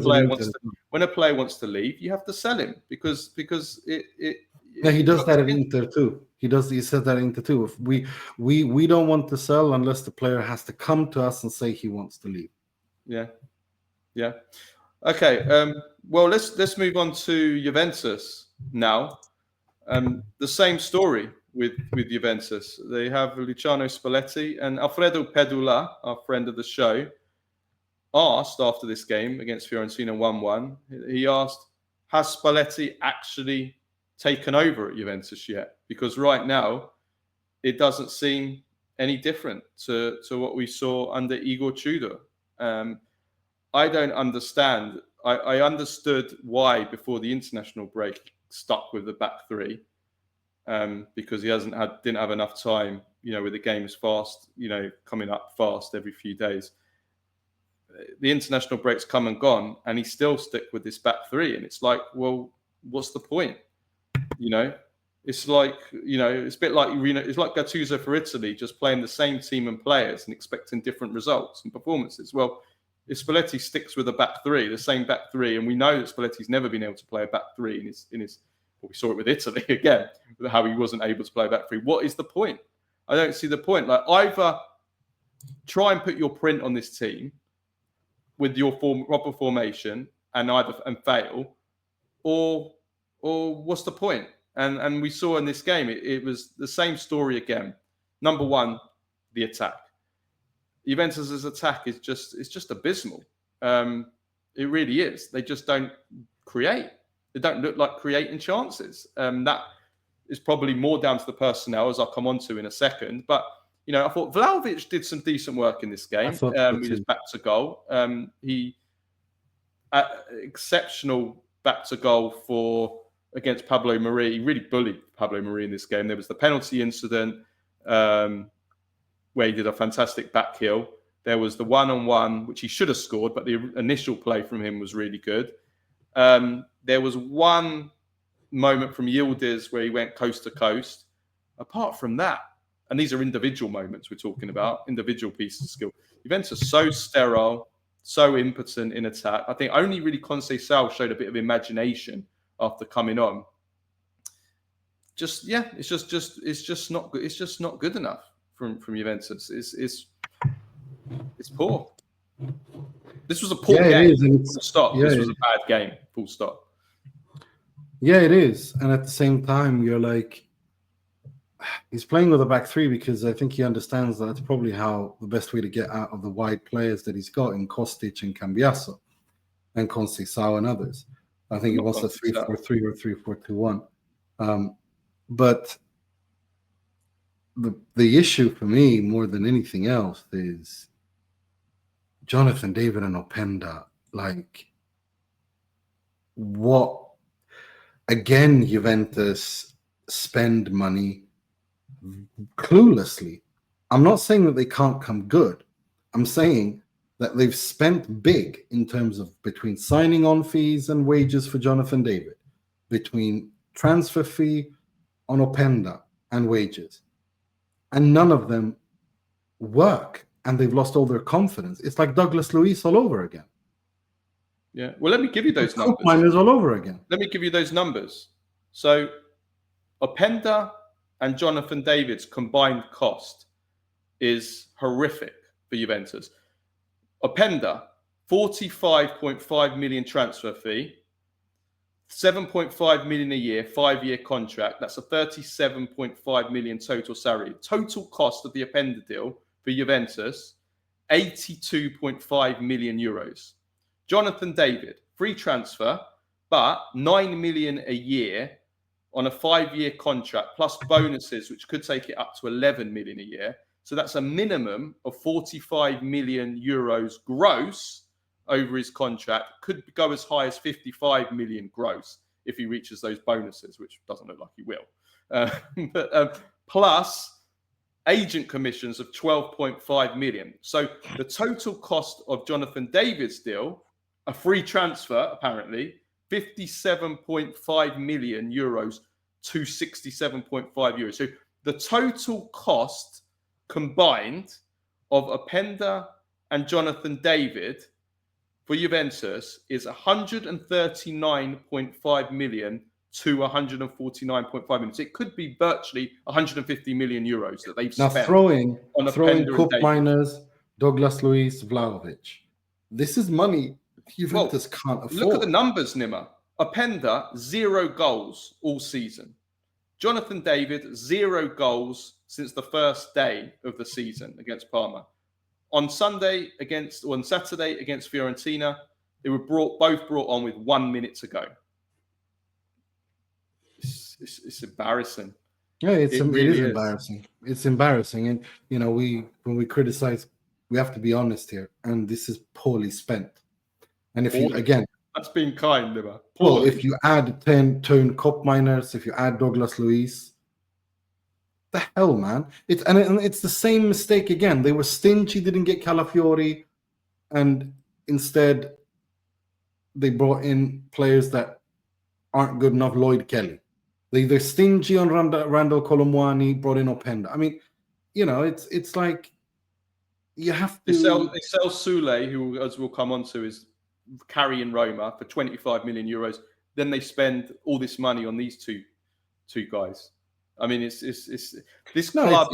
player wants to leave, you have to sell him because Yeah, he does that at Inter too. He said that at Inter too. If we don't want to sell unless the player has to come to us and say he wants to leave. Yeah. Okay. Well, let's move on to Juventus now. The same story with Juventus. They have Luciano Spalletti and Alfredo Pedula, our friend of the show, asked after this game against Fiorentina 1-1. He asked, has Spalletti actually taken over at Juventus yet? Because right now, it doesn't seem any different to what we saw under Igor Tudor. I don't understand. I understood why before the international break stuck with the back three, because he didn't have enough time, with the games fast, coming up fast every few days. The international break's come and gone, and he still stick with this back three, and it's like, well, what's the point? It's like, it's a bit like it's like Gattuso for Italy, just playing the same team and players and expecting different results and performances. Well, if Spalletti sticks with a back three, the same back three, and we know that Spalletti's never been able to play a back three in his well, we saw it with Italy again, how he wasn't able to play a back three. What is the point? I don't see the point. Like, either try and put your print on this team with your proper formation and fail, or what's the point? And we saw in this game, it was the same story again. Number one, the attack. Juventus's attack is just abysmal. It really is. They just don't create. They don't look like creating chances. That is probably more down to the personnel, as I'll come on to in a second. But I thought Vlahovic did some decent work in this game. With his back to goal. He exceptional back to goal against Pablo Mari. He really bullied Pablo Mari in this game. There was the penalty incident where he did a fantastic back heel. There was the 1-on-1, which he should have scored, but the initial play from him was really good. There was one moment from Yildiz where he went coast to coast. Apart from that, and these are individual moments we're talking about, individual pieces of skill. Juventus are so sterile, so impotent in attack. I think only really Conceição showed a bit of imagination after coming on. It's just not good. It's just not good enough from Juventus. It's poor. This was a poor game. Full stop. This was a bad game. Full stop. Yeah, it is. And at the same time, you're like, he's playing with a back three because I think he understands that that's probably the best way to get out of the wide players that he's got in Kostic and Cambiasso and Conceição and others. I think he wants a 3-4-3 or 3-4-2-1. But the issue for me, more than anything else, is Jonathan David and Openda. Like, what? Again, Juventus spend money cluelessly. I'm not saying that they can't come good. I'm saying that they've spent big in terms of between signing on fees and wages for Jonathan David, between transfer fee on Openda and wages. And none of them work. And they've lost all their confidence. It's like Douglas Luiz all over again. Yeah. Well, let me give you those numbers. Miners all over again. Let me give you those numbers. So Openda and Jonathan David's combined cost is horrific for Juventus. Openda, 45.5 million transfer fee, 7.5 million a year, 5-year contract. That's a 37.5 million total salary. Total cost of the Openda deal for Juventus, 82.5 million euros. Jonathan David, free transfer, but 9 million a year, on a 5-year contract plus bonuses, which could take it up to 11 million a year. So that's a minimum of 45 million euros gross over his contract. Could go as high as 55 million gross if he reaches those bonuses, which doesn't look like he will. Plus agent commissions of 12.5 million. So the total cost of Jonathan David's deal, a free transfer apparently, 57.5 million euros to 67.5 euros. So the total cost combined of Openda and Jonathan David for Juventus is 139.5 million to 149.5 million. So it could be virtually 150 million euros that they've now spent. Throwing Openda Cup miners, Douglas Luiz, Vlahovic. This is money Juventus can't afford. Look at the numbers, Nima. Openda, 0 goals all season. Jonathan David, 0 goals since the first day of the season against Parma. On Saturday against Fiorentina, they were both brought on with 1 minute to go. It's embarrassing. Yeah, it is embarrassing. It's embarrassing, and when we criticize, we have to be honest here. And this is poorly spent. And if you again, that's been kind, Nima. Well, if you add 10 Cup miners, if you add Douglas Luiz, the hell, man! It's the same mistake again. They were stingy, didn't get Calafiori, and instead they brought in players that aren't good enough. Lloyd Kelly. They're stingy on Randall Colomwani, brought in Openda. I mean, it's like you have to. They sell Sule, who, as we'll come on to, is carrying Roma for 25 million euros. Then they spend all this money on these two guys. I mean, it's this club.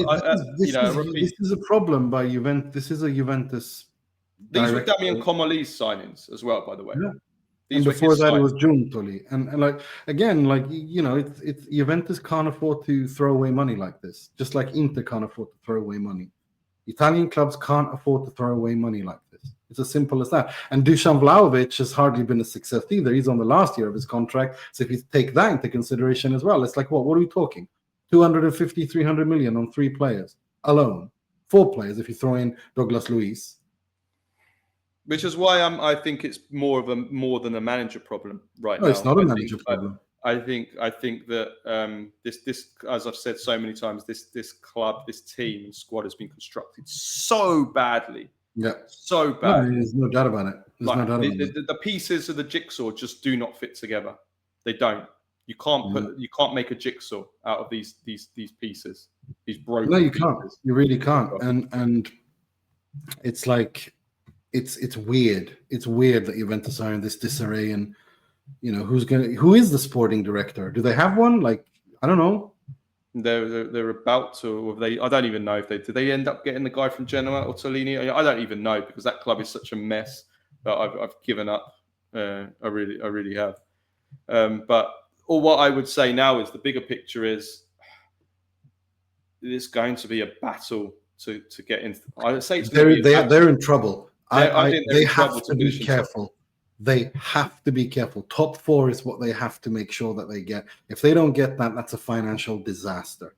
This is a problem by Juventus. This is a Juventus. These were Damian Comoli's signings as well, by the way. Yeah. And before that, it was Giuntoli. And it's Juventus can't afford to throw away money like this. Just like Inter can't afford to throw away money. Italian clubs can't afford to throw away money like this. It's as simple as that. And Dusan Vlahovic has hardly been a success either. He's on the last year of his contract. So if you take that into consideration as well, it's like, what are we talking? 250, 300 million on 3 players alone. 4 players if you throw in Douglas Luiz. Which is why I think it's more than a manager problem right now. No, it's not a manager problem. I think that this, as I've said so many times, this club, this team and squad has been constructed so badly. Yeah, so bad. No, there's no doubt about it. The pieces of the jigsaw just do not fit together. They don't. You can't make a jigsaw out of these pieces. These broken. No, you pieces. can't. You really can't. And it's like it's weird. It's weird that Juventus are in this disarray. And who is the sporting director? Do they have one? Like, I don't know. They're about to. I don't even know if did they end up getting the guy from Genoa, Ottolini? I don't even know because that club is such a mess that I've given up. I really have. But what I would say now is the bigger picture is it's going to be a battle to get in. I'd say they're in trouble. They have to be careful. They have to be careful. Top 4 is what they have to make sure that they get. If they don't get that, that's a financial disaster.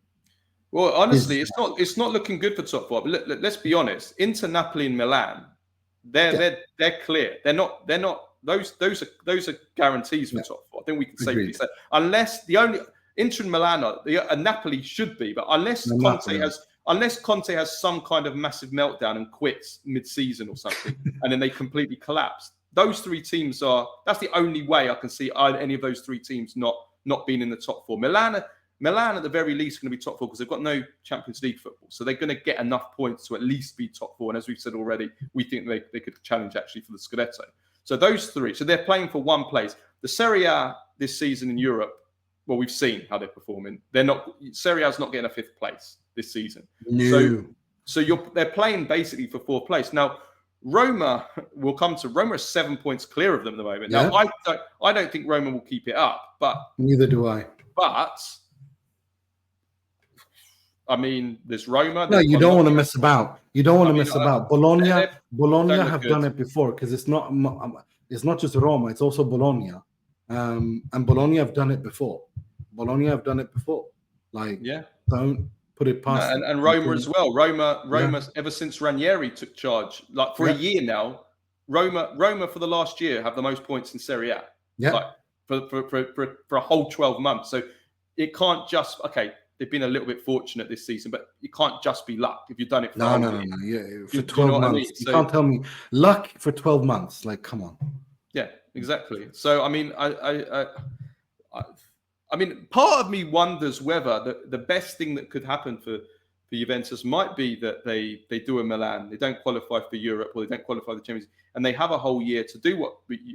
Well, honestly, it's not looking good for top 4. But let's be honest. Inter, Napoli, and Milan, they're clear. They're not. Those are guarantees for top 4. I think we can safely say, unless the only Inter and Milan and Napoli should be, but unless Conte has some kind of massive meltdown and quits mid-season or something, and then they completely collapse. Those 3 teams that's the only way I can see any of those 3 teams not being in the top 4. Milan at the very least are going to be top 4 because they've got no Champions League football. So they're going to get enough points to at least be top 4. And as we've said already, we think they could challenge actually for the Scudetto. So those 3. So they're playing for 1 place. The Serie A this season in Europe, well, we've seen how they're performing. Serie A's not getting a 5th place this season. No. So they're playing basically for 4th place. Now, Roma will come to. Roma is 7 points clear of them at the moment. Yeah. Now, I don't think Roma will keep it up, but neither do I. But I mean, there's Roma. No, you don't want to mess about. You don't want to mess about. Bologna have done it before because it's not just Roma; it's also Bologna, and Bologna have done it before. Bologna have done it before. Like, Yeah. don't put it past them. And Roma as well. Roma ever since Ranieri took charge, like for a year now, Roma for the last year have the most points in Serie A. Yeah. Like for a whole 12 months. So it can't just they've been a little bit fortunate this season, but it can't just be luck if you've done it for a whole year. Yeah, for 12 months. You can't tell me luck for 12 months. Like, come on. Yeah, exactly. So I mean, I mean, part of me wonders whether the best thing that could happen for Juventus might be that they do a Milan. They don't qualify for Europe, or they don't qualify for the Champions League, and they have a whole year to do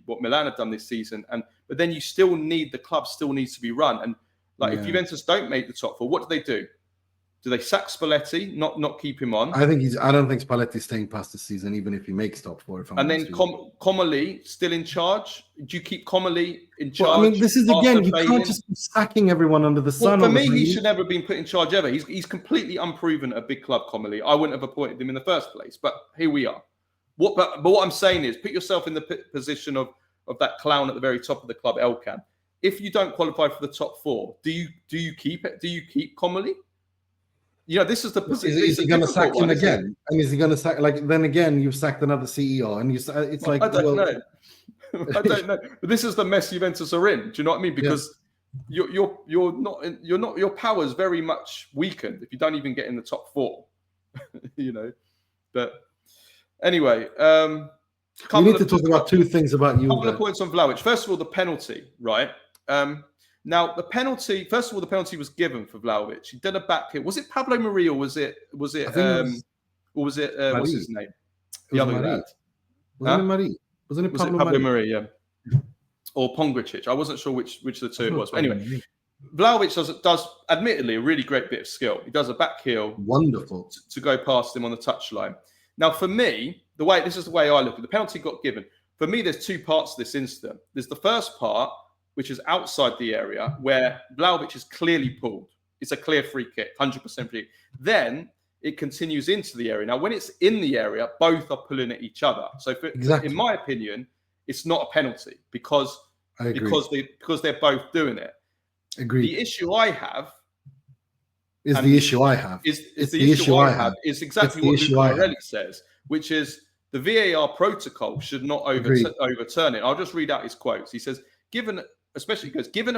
what Milan have done this season. But then the club still needs to be run. And if Juventus don't make the top four, what do? Do they sack Spalletti, not keep him on? I don't think Spalletti's staying past the season, even if he makes top four. And then Comoli still in charge. Do you keep Comoli in charge? Well, I mean, this is again, you can't just be sacking everyone under the sun. For me, he should never have been put in charge ever. He's completely unproven at a big club, Comoli. I wouldn't have appointed him in the first place, but here we are. But what I'm saying is, put yourself in the position of that clown at the very top of the club, Elkan. If you don't qualify for the top four, do you keep it? Do you keep Comoli? This is the position. Is he going to sack him again? And is he going to sack? Then again, you've sacked another CEO, and it's like I don't know. I don't know. But this is the mess Juventus are in. Do you know what I mean? Because your power is very much weakened if you don't even get in the top four. But anyway, we need to talk about two things about you. A couple of points on Vlahovic. First of all, the penalty, right? Now, the penalty was given for Vlahovic. He did a back hit. Was it Pablo Mari or was it what's his name? The other lad. Wasn't it Mari? Wasn't it Pablo Mari? Yeah. Or Pongracic. I wasn't sure which of the two it was. But anyway, Vlahovic does admittedly a really great bit of skill. He does a back heel. Wonderful. To go past him on the touchline. Now, for me, this is the way I look at it. The penalty got given. For me, there's two parts to this incident. There's the first part, which is outside the area, where Vlahovic is clearly pulled. It's a clear free kick, 100% free kick. Then it continues into the area. Now, when it's in the area, both are pulling at each other. So, in my opinion, it's not a penalty because they're both doing it. Agreed. The issue I have is exactly what Lucarelli says, which is the VAR protocol should not overturn it. I'll just read out his quotes. He says, given a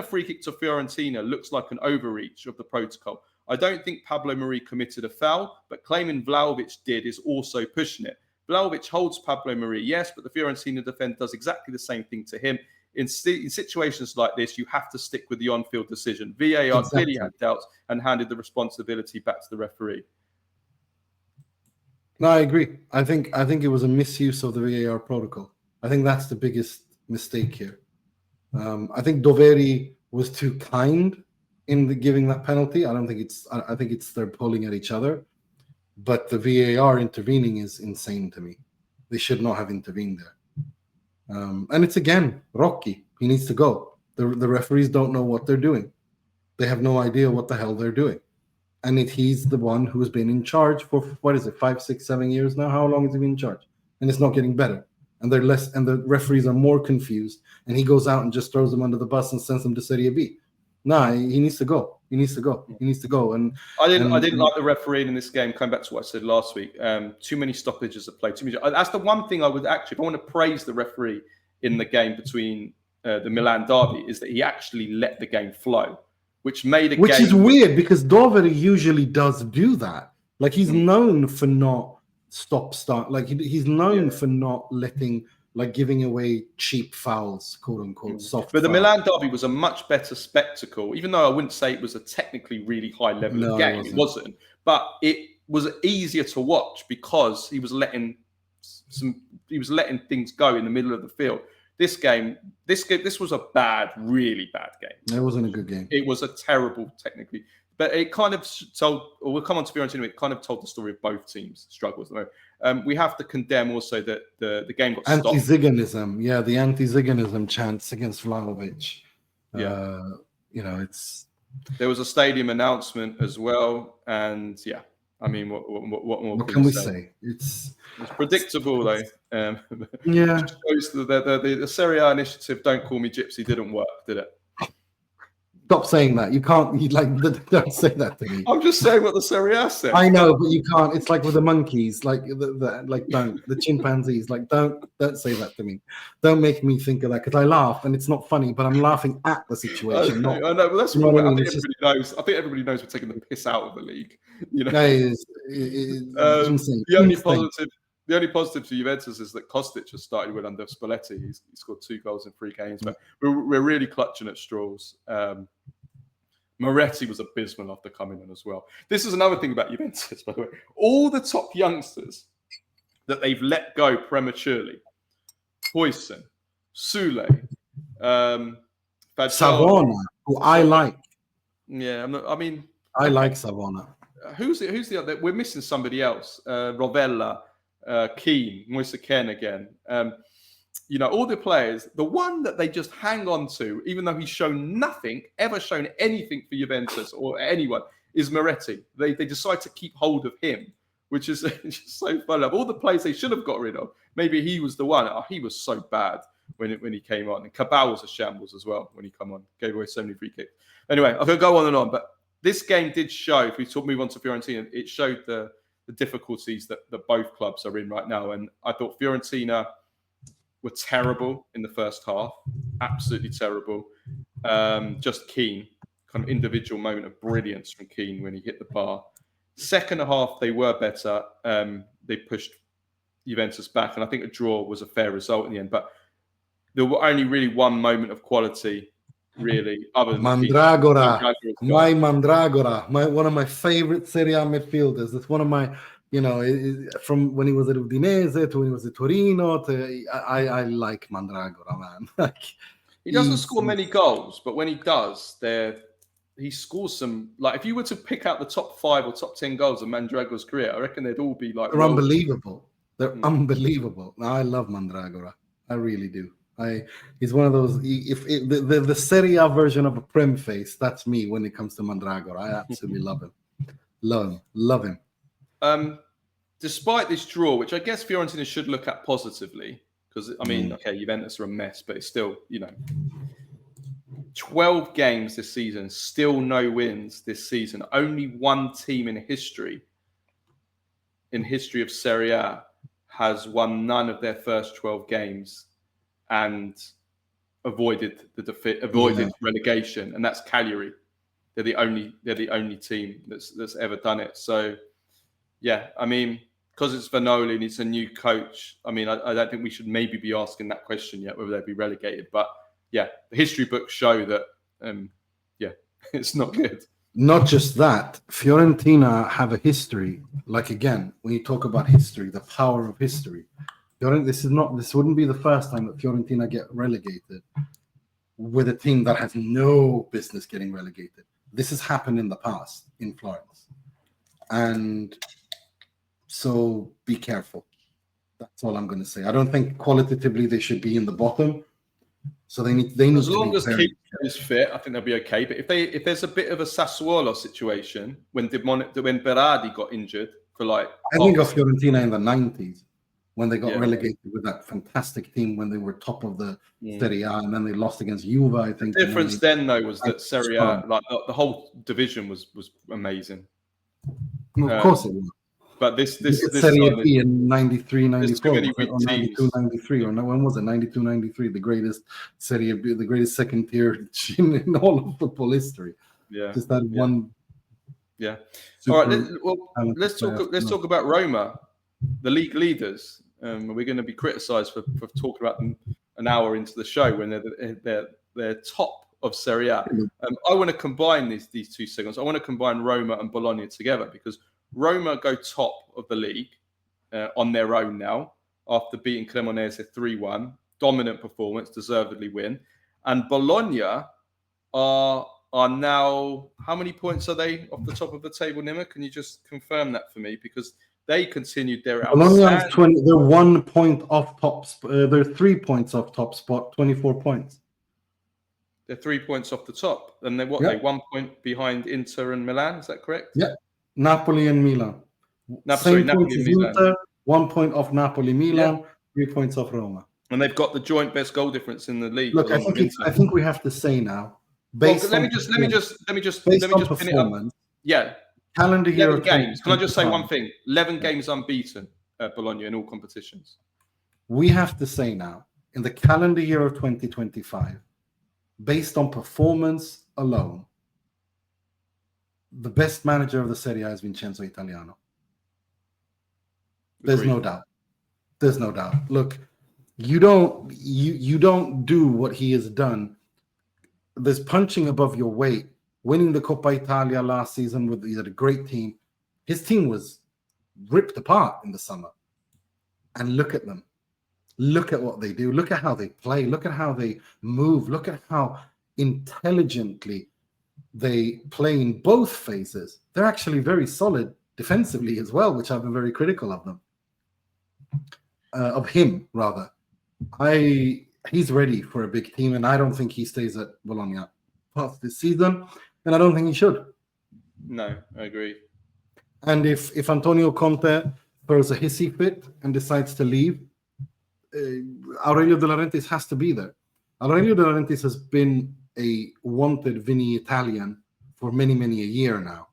free kick to Fiorentina looks like an overreach of the protocol. I don't think Pablo Mari committed a foul, but claiming Vlahovic did is also pushing it. Vlahovic holds Pablo Mari, yes, but the Fiorentina defender does exactly the same thing to him. In situations like this, you have to stick with the on-field decision. VAR clearly had doubts and handed the responsibility back to the referee. No, I agree. I think it was a misuse of the VAR protocol. I think that's the biggest mistake here. I think Doveri was too kind in giving that penalty. I think it's they're pulling at each other. But the VAR intervening is insane to me. They should not have intervened there. And it's again Rocky. He needs to go. The referees don't know what they're doing. They have no idea what the hell they're doing. And he's the one who has been in charge for 5, 6, 7 years now. How long has he been in charge? And it's not getting better. And they're less, and the referees are more confused. And he goes out and just throws them under the bus and sends them to Serie B. Nah, he needs to go. He needs to go. And I didn't like the refereeing in this game. Coming back to what I said last week, too many stoppages of play. That's the one thing I would actually, if I want to praise the referee in the game between the Milan derby, is that he actually let the game flow, which is weird because Doveri usually does do that. Like he's known for not start. Like he's known for not letting, like giving away cheap fouls, quote unquote, soft. But the Milan derby was a much better spectacle, even though I wouldn't say it was a technically really high level of game. It wasn't, but it was easier to watch because he was letting things go in the middle of the field. This was a really bad game. It wasn't a good game. It was a terrible technically. But it kind of told, or we'll come on to Fiorentina, it kind of told the story of both teams' struggles. We have to condemn also that the game got stopped. Anti-Ziganism, the anti-Ziganism chants against Vlahovic. There was a stadium announcement as well, and I mean, what more can we say? It's predictable though. Yeah. Shows the Serie A initiative, "Don't Call Me Gypsy," didn't work, did it? Stop saying that. You can't. Don't say that to me. I'm just saying what the Serie A said. I know, but you can't. It's like with the monkeys, like the chimpanzees. Like don't say that to me. Don't make me think of that because I laugh and it's not funny, but I'm laughing at the situation. I know, but that's you know what what I I mean? think everybody knows. I think everybody knows we're taking the piss out of the league. You know, It's insane. The only positive to Juventus is that Kostic has started well under Spalletti. He scored 2 goals in 3 games, but we're really clutching at straws. Moretti was abysmal after coming in as well. This is another thing about Juventus, by the way. All the top youngsters that they've let go prematurely, Huijsen, Sule, Savona, who I like. Yeah, I like Savona. Who's the other? We're missing somebody else. Rovella, Kean, Moise again. All the players, the one that they just hang on to, even though he's ever shown anything for Juventus or anyone, is Moretti. They decide to keep hold of him, which is just so fun. Of all the players they should have got rid of, maybe he was the one. Oh, he was so bad when he came on. And Cabal was a shambles as well when he came on. Gave away so many free kicks. Anyway, I could go on and on, but this game did show, if we move on to Fiorentina, it showed the difficulties that both clubs are in right now. And I thought Fiorentina were terrible in the first half, absolutely terrible. Just Kean, kind of individual moment of brilliance from Kean when he hit the bar. Second half, they were better. They pushed Juventus back, and I think a draw was a fair result in the end. But there were only really one moment of quality, really, other than Mandragora. Mandragora, one of my favorite Serie A midfielders. That's one of my, from when he was at Udinese to when he was at Torino. I like Mandragora, man. He doesn't score many goals, but when he does, he scores some. Like if you were to pick out the top 5 or top 10 goals of Mandragora's career, I reckon they'd all be like they're unbelievable. They're unbelievable. I love Mandragora. I really do. He's one of those. If the Serie A version of a Premface, that's me when it comes to Mandragora. I absolutely love him. Despite this draw, which I guess Fiorentina should look at positively, because okay, Juventus are a mess, but it's still 12 games this season, still no wins this season. Only one team in history of Serie A has won none of their first 12 games and avoided relegation, and that's Cagliari. They're the only team that's ever done it. So, yeah, because it's Vanoli and it's a new coach. I don't think we should maybe be asking that question yet, whether they'd be relegated. But yeah, the history books show that. It's not good. Not just that, Fiorentina have a history. Like again, when you talk about history, the power of history. This wouldn't be the first time that Fiorentina get relegated with a team that has no business getting relegated. This has happened in the past in Florence. And so be careful. That's all I'm going to say. I don't think qualitatively they should be in the bottom. So they need as long as Kean is fit, I think they'll be okay. But if there's a bit of a Sassuolo situation when Berardi got injured for I think of Fiorentina in the 90s when they got relegated with that fantastic team when they were top of the Serie A, and then they lost against Juve. I think the difference then though was that Serie A, the whole division was amazing. Of course it was. But this Serie A in 93, 94, or 92, 93, or no, when was it? 92, 93, the greatest Serie A, the greatest second tier in all of football history. Yeah, just that one. Yeah. All right. Let's talk about Roma, the league leaders. We're going to be criticised for talking about them an hour into the show when they're top of Serie A. I want to combine these two segments. I want to combine Roma and Bologna together because Roma go top of the league on their own now after beating Cremonese 3-1. Dominant performance, deservedly win. And Bologna are now, how many points are they off the top of the table, Nima? Can you just confirm that for me? Because they continued their outstanding. 20, they're 1 point off top. They're 3 points off top spot, 24 points. They're 3 points off the top. And they're They're 1 point behind Inter and Milan, is that correct? Yeah. Napoli and Milan. Napoli and Milan. Inter, 1 point off Napoli, Milan, 3 points off Roma. And they've got the joint best goal difference in the league. Look, I think we have to say now Based let on me just pin it up. performance, Yeah, calendar year 11 of games. Can I just say 2025, one thing? 11 games unbeaten at Bologna in all competitions. we have to say now, in the calendar year of 2025, based on performance alone, the best manager of the Serie A is Vincenzo Italiano. There's Agreed. no doubt. There's no doubt. Look, you don't do what he has done. There's punching above your weight. Winning the Coppa Italia last season with he had a great team. His team was ripped apart in the summer. And look at them. Look at what they do. Look at how they play. Look at how they move. Look at how intelligently they play in both phases. They're actually very solid defensively as well, which I've been very critical of them. Of him, rather. He's ready for a big team, and I don't think he stays at Bologna past this season, and I don't think he should. No, I agree. And if Antonio Conte throws a hissy fit and decides to leave, Aurelio De Laurentiis has to be there. Aurelio De Laurentiis has been a wanted Vini Italian for many a year now.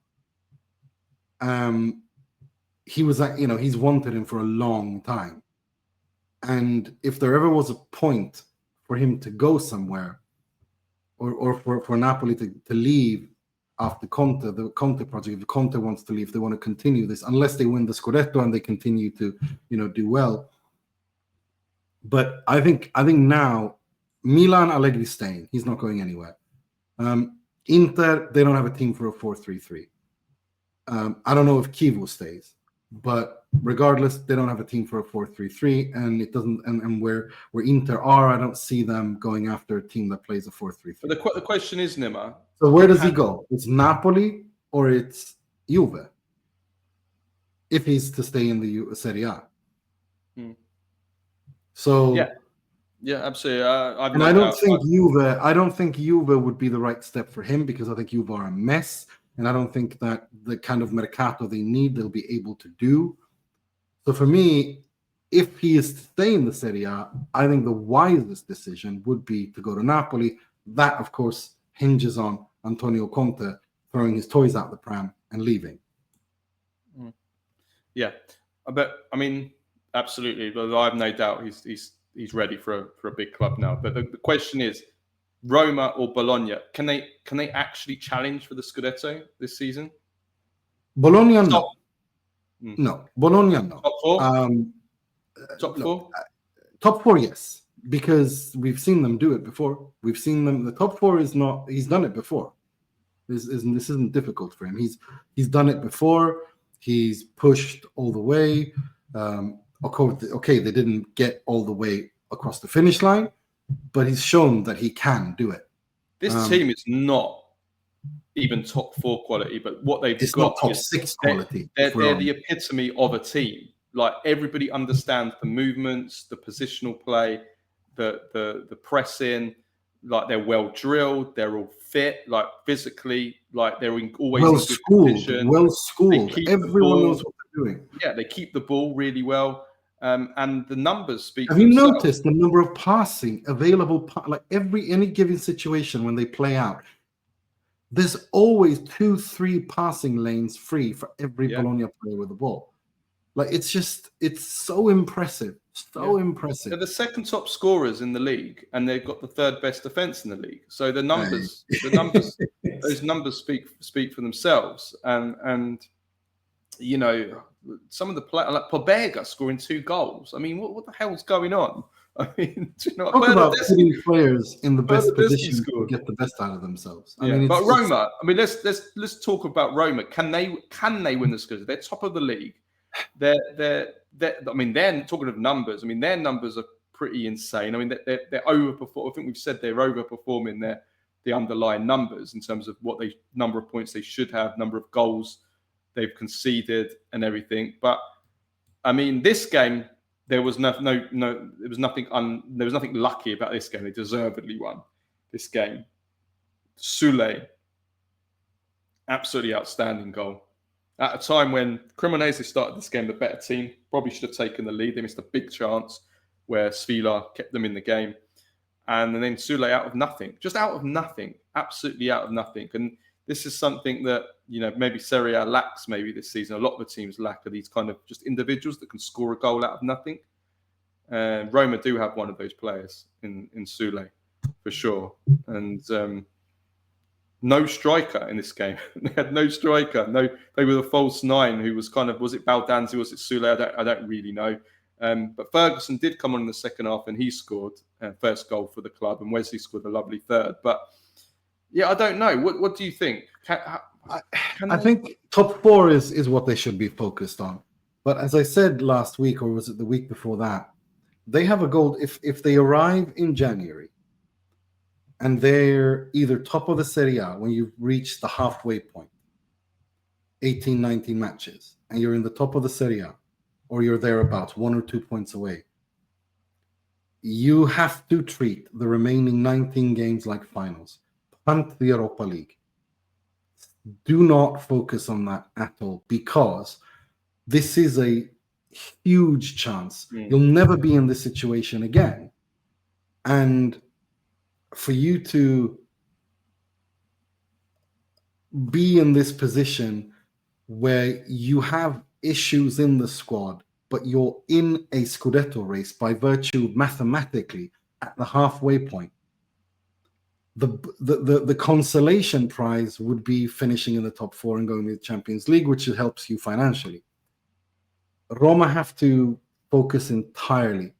He was, he's wanted him for a long time. And if there ever was a point for him to go somewhere, or for Napoli to leave after the Conte project, if Conte wants to leave, they want to continue this, unless they win the Scudetto and they continue to, do well. But I think now Milan, Allegri's staying. He's not going anywhere. Inter, they don't have a team for a 4-3-3. I don't know if Kivu stays, but regardless, they don't have a team for a 4-3-3, and it doesn't. And where Inter are, I don't see them going after a team that plays a 4-3-3. But the question is, Nima. So where does he go? It's Napoli or it's Juve, if he's to stay in the Serie A. So yeah, absolutely. I don't think Juve would be the right step for him, because I think Juve are a mess, and I don't think that the kind of mercato they need they'll be able to do. So for me, if he is to stay in the Serie A, I think the wisest decision would be to go to Napoli. That, of course, hinges on Antonio Conte throwing his toys out the pram and leaving. Yeah, but I mean, absolutely. But I have no doubt he's ready for a big club now. But the question is, Roma or Bologna, can they actually challenge for the Scudetto this season? Bologna, no. No, Bologna, no. Top four? Top four? Top four, yes. Because we've seen them do it before. We've seen them. The top four is not. He's done it before. This isn't difficult for him. He's done it before. He's pushed all the way. Okay, they didn't get all the way across the finish line, but he's shown that he can do it. This team is not even top four quality, but what they've it's got not top is six quality. They're the epitome of a team. Like, everybody understands the movements, the positional play, the pressing. Like, they're well drilled, they're all fit, like physically, like they're always well in good schooled. position. Well schooled. Everyone knows what they're doing. Yeah, they keep the ball really well. And the numbers speak. Have you noticed the number of passing available? Like any given situation when they play out, there's always 2-3 passing lanes free for every Bologna player with the ball. Like, it's so impressive. So impressive. They're the second top scorers in the league, and they've got the third best defense in the league. So the numbers, those numbers speak for themselves. And some of the players, like Pobega, scoring 2 goals. I mean, what the hell's going on? I mean, do you know, talk about putting players in the best position to get the best out of themselves. I mean, but Roma. I mean, let's talk about Roma. Can they win the Scudetto? They're top of the league. They're I mean, they're talking of numbers. I mean, their numbers are pretty insane. I mean, they're overperforming. I think we've said they're overperforming the underlying numbers in terms of number of points they should have, number of goals they've conceded, and everything. But I mean, this game, there was nothing lucky about this game. They deservedly won this game. Sule, absolutely outstanding goal. At a time when Cremonese started this game the better team, probably should have taken the lead. They missed a big chance where Svila kept them in the game. and then Sule out of nothing, just out of nothing, absolutely out of nothing. And this is something that, maybe Serie A lacks maybe this season. A lot of the teams lack are these kind of just individuals that can score a goal out of nothing. Roma do have one of those players in Sule, for sure. And no striker in this game. They had no striker. No, they were the false nine who was was it Baldanzi, was it Sule? I don't really know. But Ferguson did come on in the second half and he scored first goal for the club, and Wesley scored a lovely third. But yeah, I don't know. What do you think? I think top four is what they should be focused on. But as I said last week, or was it the week before that, they have a goal. If they arrive in January and they're either top of the Serie A when you've reached the halfway point, 18, 19 matches, and you're in the top of the Serie A, or you're thereabouts, 1 or 2 points away, you have to treat the remaining 19 games like finals. Punt the Europa League. Do not focus on that at all, because this is a huge chance. You'll never be in this situation again. And for you to be in this position where you have issues in the squad, but you're in a Scudetto race by virtue mathematically at the halfway point, the consolation prize would be finishing in the top four and going to the Champions League, which helps you financially. Roma have to focus entirely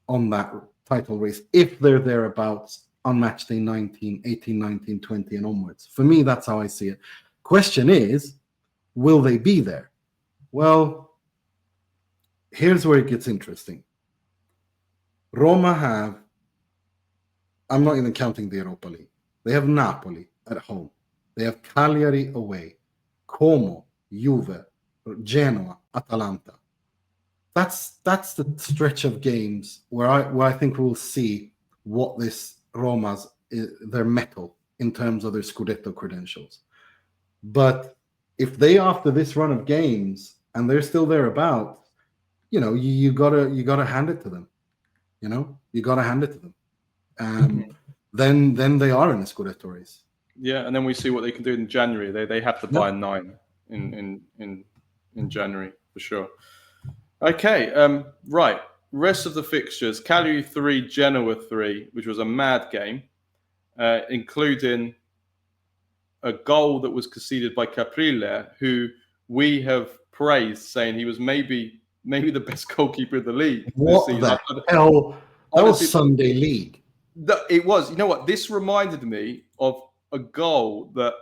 on that title race if they're thereabouts on match day 19, 18, 19, 20 and onwards. For me, that's how I see it. Question is, will they be there? Well, here's where it gets interesting. Roma have, I'm not even counting the Europa League. They have Napoli at home. They have Cagliari away. Como, Juve, Genoa, Atalanta. That's the stretch of games where I think we'll see what this Roma's, their mettle in terms of their Scudetto credentials. But if they, after this run of games, and they're still thereabouts, you gotta hand it to them. You gotta hand it to them. Then they are in the Scudetto race. Yeah, and then we see what they can do in January. They have to buy 9 in January for sure. Okay, right. Rest of the fixtures: Cagliari 3, Genoa 3, which was a mad game, including a goal that was conceded by Caprile, who we have praised, saying he was maybe the best goalkeeper in the league. What the hell? That was Sunday League. It was. You know what? This reminded me of a goal that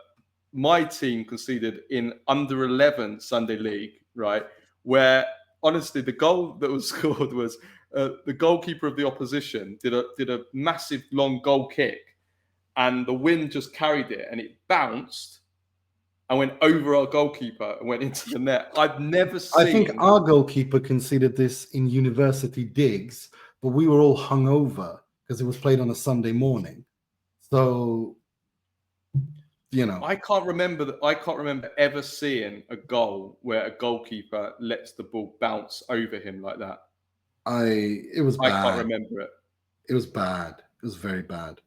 my team conceded in under 11 Sunday League, right? Where honestly, the goal that was scored was the goalkeeper of the opposition did a massive long goal kick, and the wind just carried it, and it bounced and went over our goalkeeper and went into the net. I've never seen. I think our goalkeeper conceded this in University Digs, but we were all hungover because it was played on a Sunday morning. So, I can't remember ever seeing a goal where a goalkeeper lets the ball bounce over him like that. It was bad. I can't remember it. It was bad. It was very bad.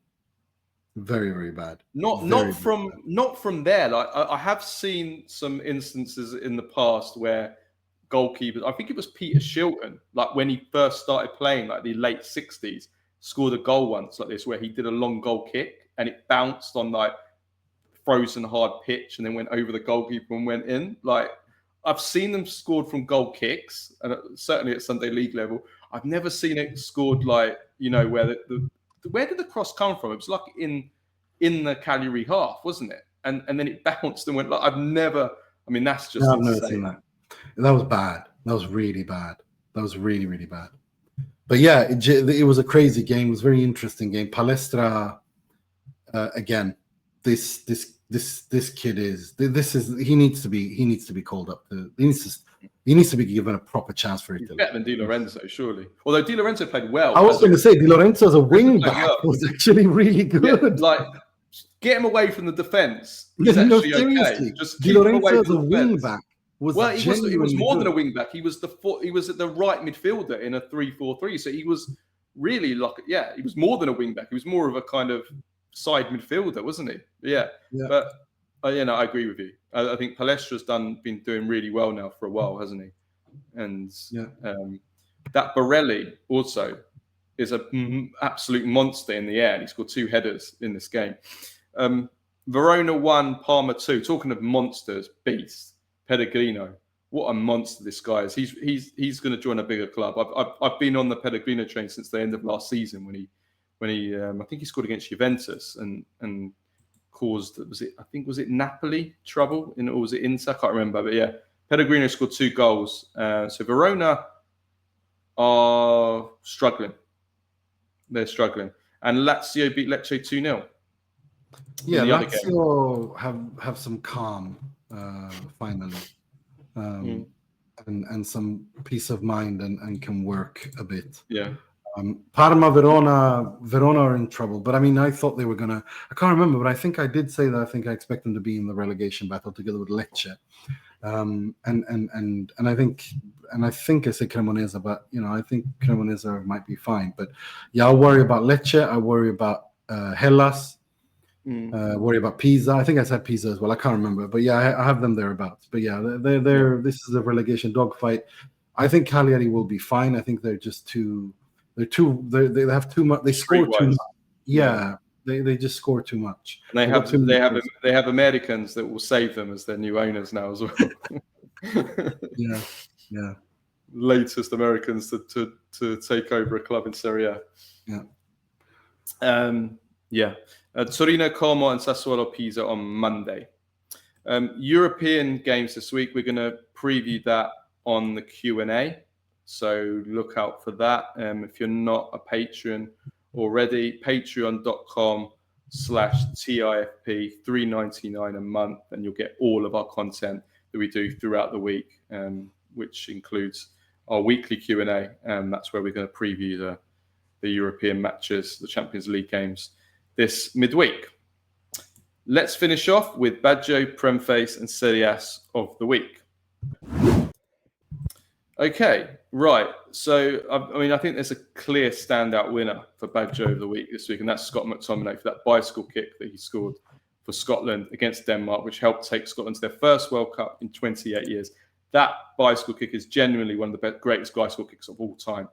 Very, very bad. Not from there. Like I have seen some instances in the past where goalkeepers, I think it was Peter Shilton, like when he first started playing, like the late 60s, scored a goal once like this where he did a long goal kick and it bounced on like frozen hard pitch and then went over the goalkeeper and went in. Like I've seen them scored from goal kicks, and certainly at Sunday League level. I've never seen it scored like, where where did the cross come from? It was like in the Cagliari half, wasn't it? And then it bounced and went like that's just I've never seen that. That was bad. That was really bad. That was really, really bad. But yeah, it was a crazy game. It was a very interesting game. Palestra, again, this kid he needs to be called up to. He needs to be given a proper chance for Italy. He's better than Di Lorenzo, surely. Although Di Lorenzo played well. I was going to say Di Lorenzo as a wing back was actually really good. Yeah, get him away from the defense. Seriously, okay. Just Di Lorenzo as a wing back was it was more good. Than a wing back. He was at the right midfielder in a 3-4-3. So he was really he was more than a wing back. He was more of a kind of side midfielder, wasn't he? Yeah. But I agree with you. I think Palestra's been doing really well now for a while, hasn't he? And that Borelli also is an absolute monster in the air. And he scored 2 headers in this game. Verona 1, Parma 2. Talking of monsters, beast, Pellegrino. What a monster this guy is. He's going to join a bigger club. I've been on the Pellegrino train since the end of last season when he I think he scored against Juventus and caused was it Napoli trouble or was it Inter? I can't remember, but yeah, Pellegrino scored 2 goals. So Verona are struggling. They're struggling, and Lazio beat Lecce 2-0. Yeah, Lazio have some calm finally. And some peace of mind and can work a bit. Yeah. Parma, Verona are in trouble. But I mean, I thought they were gonna. I can't remember, but I think I did say that I think I expect them to be in the relegation battle together with Lecce. And I think I say Cremonese, but I think Cremonese might be fine. But yeah, I worry about Lecce. I worry about Hellas. Worry about Pisa. I think I said Pisa as well. I can't remember, but yeah, I have them thereabouts. But yeah, they're this is a relegation dogfight. I think Cagliari will be fine. I think they're just too. They have too much. They score too much. Yeah, they just score too much. And they have Americans that will save them as their new owners now as well. yeah. Latest Americans to take over a club in Serie A. Yeah. Torino, Como, and Sassuolo Pisa on Monday. European games this week. We're going to preview that on the Q&A. So look out for that. If you're not a patron already, patreon.com/TIFP, $3.99 a month, and you'll get all of our content that we do throughout the week, which includes our weekly Q&A. That's where we're going to preview the European matches, the Champions League games this midweek. Let's finish off with Baggio, Premface, and Serie ASS of the week. Okay, right. So, I think there's a clear standout winner for Baggio of the week this week, and that's Scott McTominay for that bicycle kick that he scored for Scotland against Denmark, which helped take Scotland to their first World Cup in 28 years. That bicycle kick is genuinely one of the greatest bicycle kicks of all time.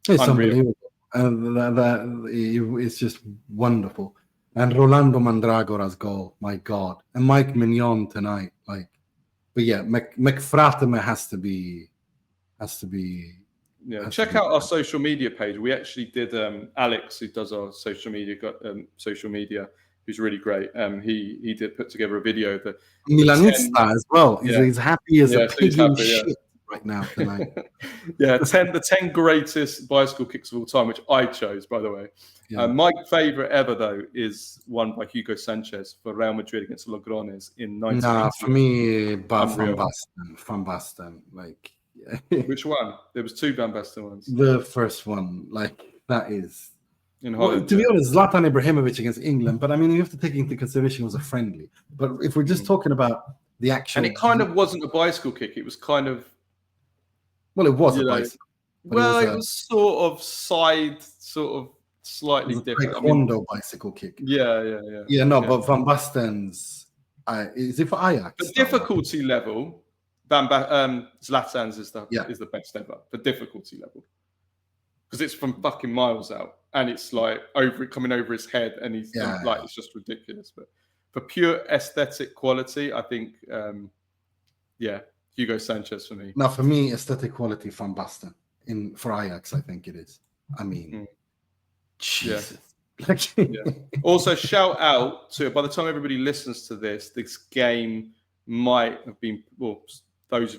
It's unbelievable. It's just wonderful. And Rolando Mandragora's goal, my God. And Mike Maignan tonight, but yeah, McFrateme has to be. Yeah, check out our social media page. We actually did. Alex, who does our social media, who's really great. He did put together a video that Milanista as well. He's happy as a pig in shit right now tonight. the 10 greatest bicycle kicks of all time, which I chose, by the way. My favorite ever, though, is one by Hugo Sanchez for Real Madrid against Logrones in 1990. Nah, for me, Van Basten. Which one? There was 2 Van Basten ones. The first one, that is. In Holland, to be honest, Zlatan Ibrahimovic against England, but I mean, you have to take into consideration it was a friendly. But if we're just talking about the actual, and it kind of wasn't a bicycle kick; it was kind of. Well, it was a bicycle. Well, it was sort of slightly different. Taekwondo bicycle kick. Yeah. But Van Basten's is it for Ajax? The difficulty level, Zlatan's is the best ever. The difficulty level, because it's from fucking miles out, and it's coming over his head, and it's just ridiculous. But for pure aesthetic quality, I think, Hugo Sanchez for me. Now, for me, aesthetic quality, Van Basten for Ajax, I think it is. I mean, Jesus. Also, shout out to, by the time everybody listens to this game might have been,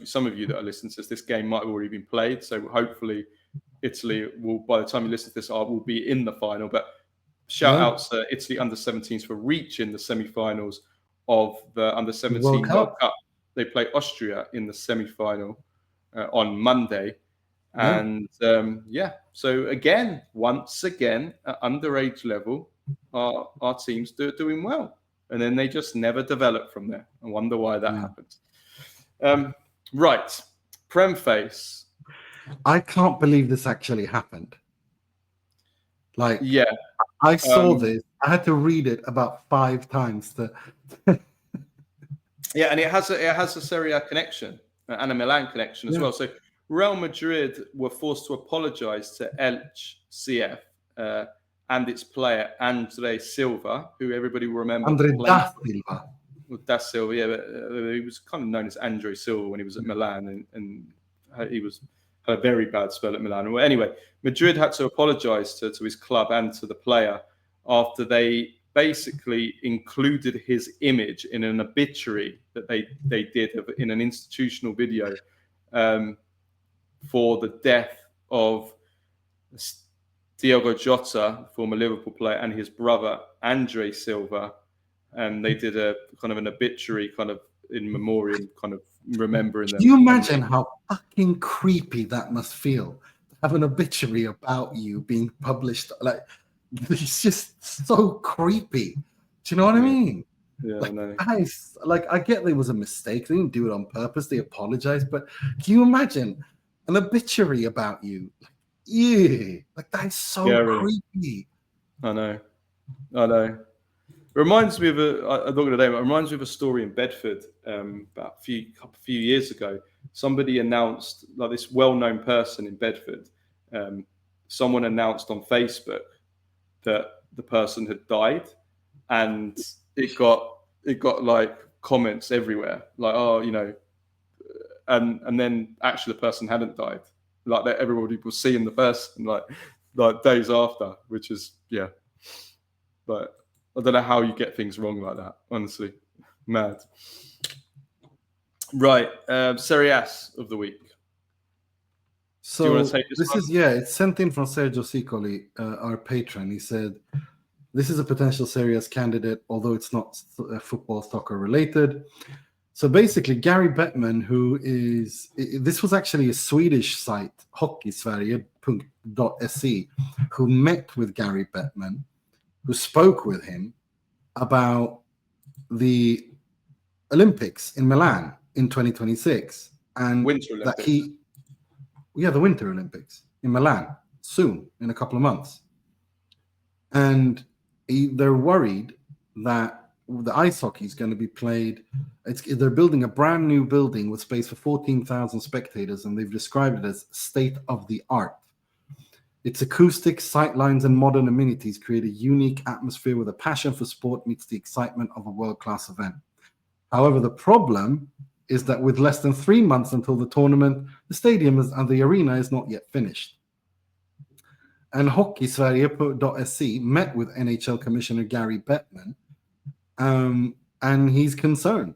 some of you that are listening to this game might have already been played. So hopefully Italy will, by the time you listen to this, will be in the final. But shout out to Italy under-17s for reaching the semi-finals of the under-17 World Cup. They play Austria in the semi-final on Monday. And so once again, at underage level, our teams doing well. And then they just never develop from there. I wonder why that happens. Right. Premface. I can't believe this actually happened. Like, Yeah. I saw this. I had to read it about 5 times to. Yeah, and it has a Serie A connection and a Milan connection as well. So Real Madrid were forced to apologise to Elche CF and its player Andre Silva, who everybody will remember. Andre da Silva. Da Silva, yeah, but, he was kind of known as Andre Silva when he was at Milan, and he had a very bad spell at Milan. Well, anyway, Madrid had to apologise to his club and to the player after they basically included his image in an obituary that they did in an institutional video for the death of Diogo Jota, former Liverpool player, and his brother Andre Silva. And they did a kind of an obituary, kind of in memoriam, kind of remembering them. Can you imagine how fucking creepy that must feel to have an obituary about you being published? Like, it's just so creepy. Do you know what I mean? Yeah, like, I know. Guys, like, I get there was a mistake. They didn't do it on purpose. They apologized. But can you imagine an obituary about you? Yeah, like, that is so creepy. I know. It reminds me of I'm not going to name it. It reminds me of a story in Bedford about a few years ago. Somebody announced, like, this well-known person in Bedford. Someone announced on Facebook that the person had died, and it got like comments everywhere, like, oh, you know, and then actually the person hadn't died. Like, that everybody was seeing the person like days after, which is but I don't know how you get things wrong like that, honestly. Mad. Right. Serie A of the week. So do you want to take this one? is, it's sent in from Sergio Sicoli, our patron. He said, this is a potential Serie A candidate, although it's not football, soccer related. So basically, Gary Bettman, this was actually a Swedish site, hockeysverige.se, who met with Gary Bettman, who spoke with him about the Olympics in Milan in 2026. And Winter Olympics. The Winter Olympics in Milan soon, in a couple of months. And they're worried that the ice hockey is going to be played. They're building a brand new building with space for 14,000 spectators, and they've described it as state of the art. Its acoustics, sightlines, and modern amenities create a unique atmosphere where the passion for sport meets the excitement of a world-class event. However, the problem is that with less than 3 months until the tournament, the stadium and the arena is not yet finished. And hockeysverige.se met with NHL Commissioner Gary Bettman, and he's concerned.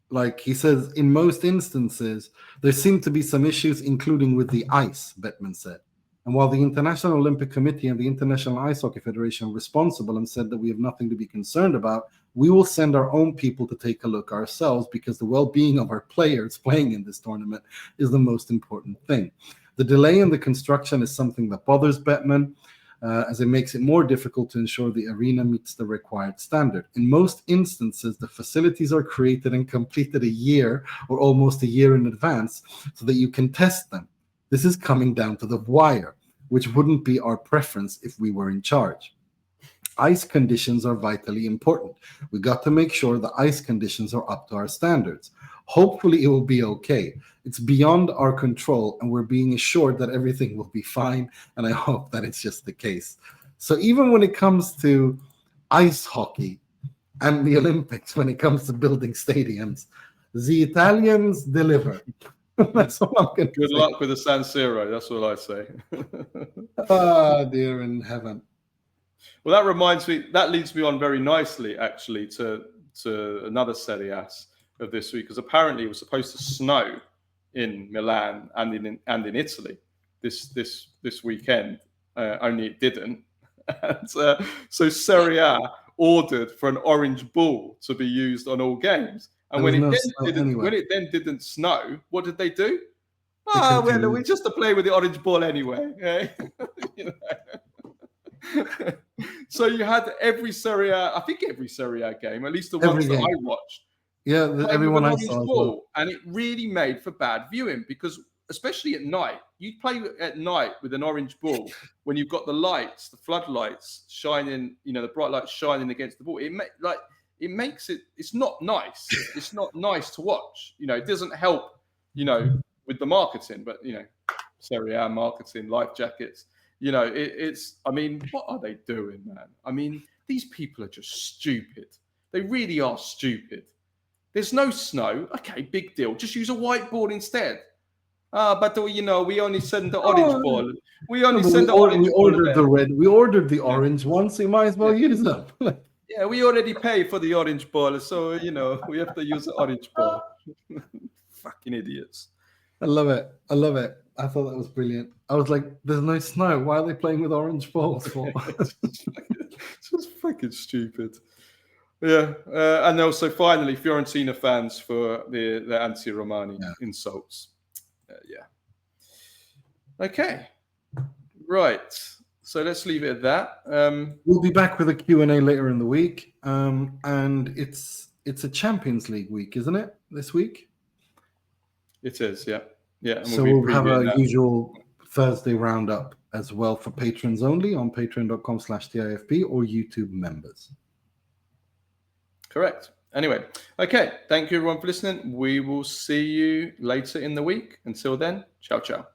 Like, he says, in most instances, there seem to be some issues, including with the ice, Bettman said. And while the International Olympic Committee and the International Ice Hockey Federation are responsible and said that we have nothing to be concerned about, we will send our own people to take a look ourselves, because the well-being of our players playing in this tournament is the most important thing. The delay in the construction is something that bothers Bettman, as it makes it more difficult to ensure the arena meets the required standard. In most instances, the facilities are created and completed a year or almost a year in advance so that you can test them. This is coming down to the wire, which wouldn't be our preference if we were in charge. Ice conditions are vitally important. We got to make sure the ice conditions are up to our standards. Hopefully it will be okay. It's beyond our control, and we're being assured that everything will be fine, and I hope that it's just the case. So even when it comes to ice hockey and the Olympics, when it comes to building stadiums, the Italians deliver. That's all I'm going to say. Good luck with the San Siro. That's what I say. Oh, dear in heaven. Well, that leads me on very nicely, actually, to another Serie A of this week, because apparently it was supposed to snow in Milan and in Italy this weekend. Only it didn't. And, so Serie A ordered for an orange ball to be used on all games. And when it then didn't snow, what did they do? We're just to play with the orange ball anyway. You know? So you had every Serie A, I think every Serie A game, at least the ones that I watched. Yeah, everyone I saw. Ball, and it really made for bad viewing, because especially at night. You play at night with an orange ball when you've got the lights, the floodlights shining, the bright lights shining against the ball. It makes it. It's not nice. It's not nice to watch. It doesn't help. With the marketing, but Serie A marketing, life jackets. It's. I mean, what are they doing, man? I mean, these people are just stupid. They really are stupid. There's no snow. Okay, big deal. Just use a whiteboard instead. But we only send the orange ball. We only send the orange ball. We ordered the red. We ordered the orange one, so you might as well use them. Yeah, we already pay for the orange ball, so we have to use the orange ball. Fucking idiots. I love it. I thought that was brilliant. I was like, "There's no snow. Why are they playing with orange balls for?" It's just fucking stupid. Yeah, and also finally, Fiorentina fans for the anti-Romani insults. Okay, right. So let's leave it at that. We'll be back with a Q&A later in the week, and it's a Champions League week, isn't it? This week. It is, yeah. And so we'll have our usual Thursday roundup as well for patrons only on patreon.com/TIFP or YouTube members. Correct. Anyway, okay. Thank you everyone for listening. We will see you later in the week. Until then, ciao, ciao.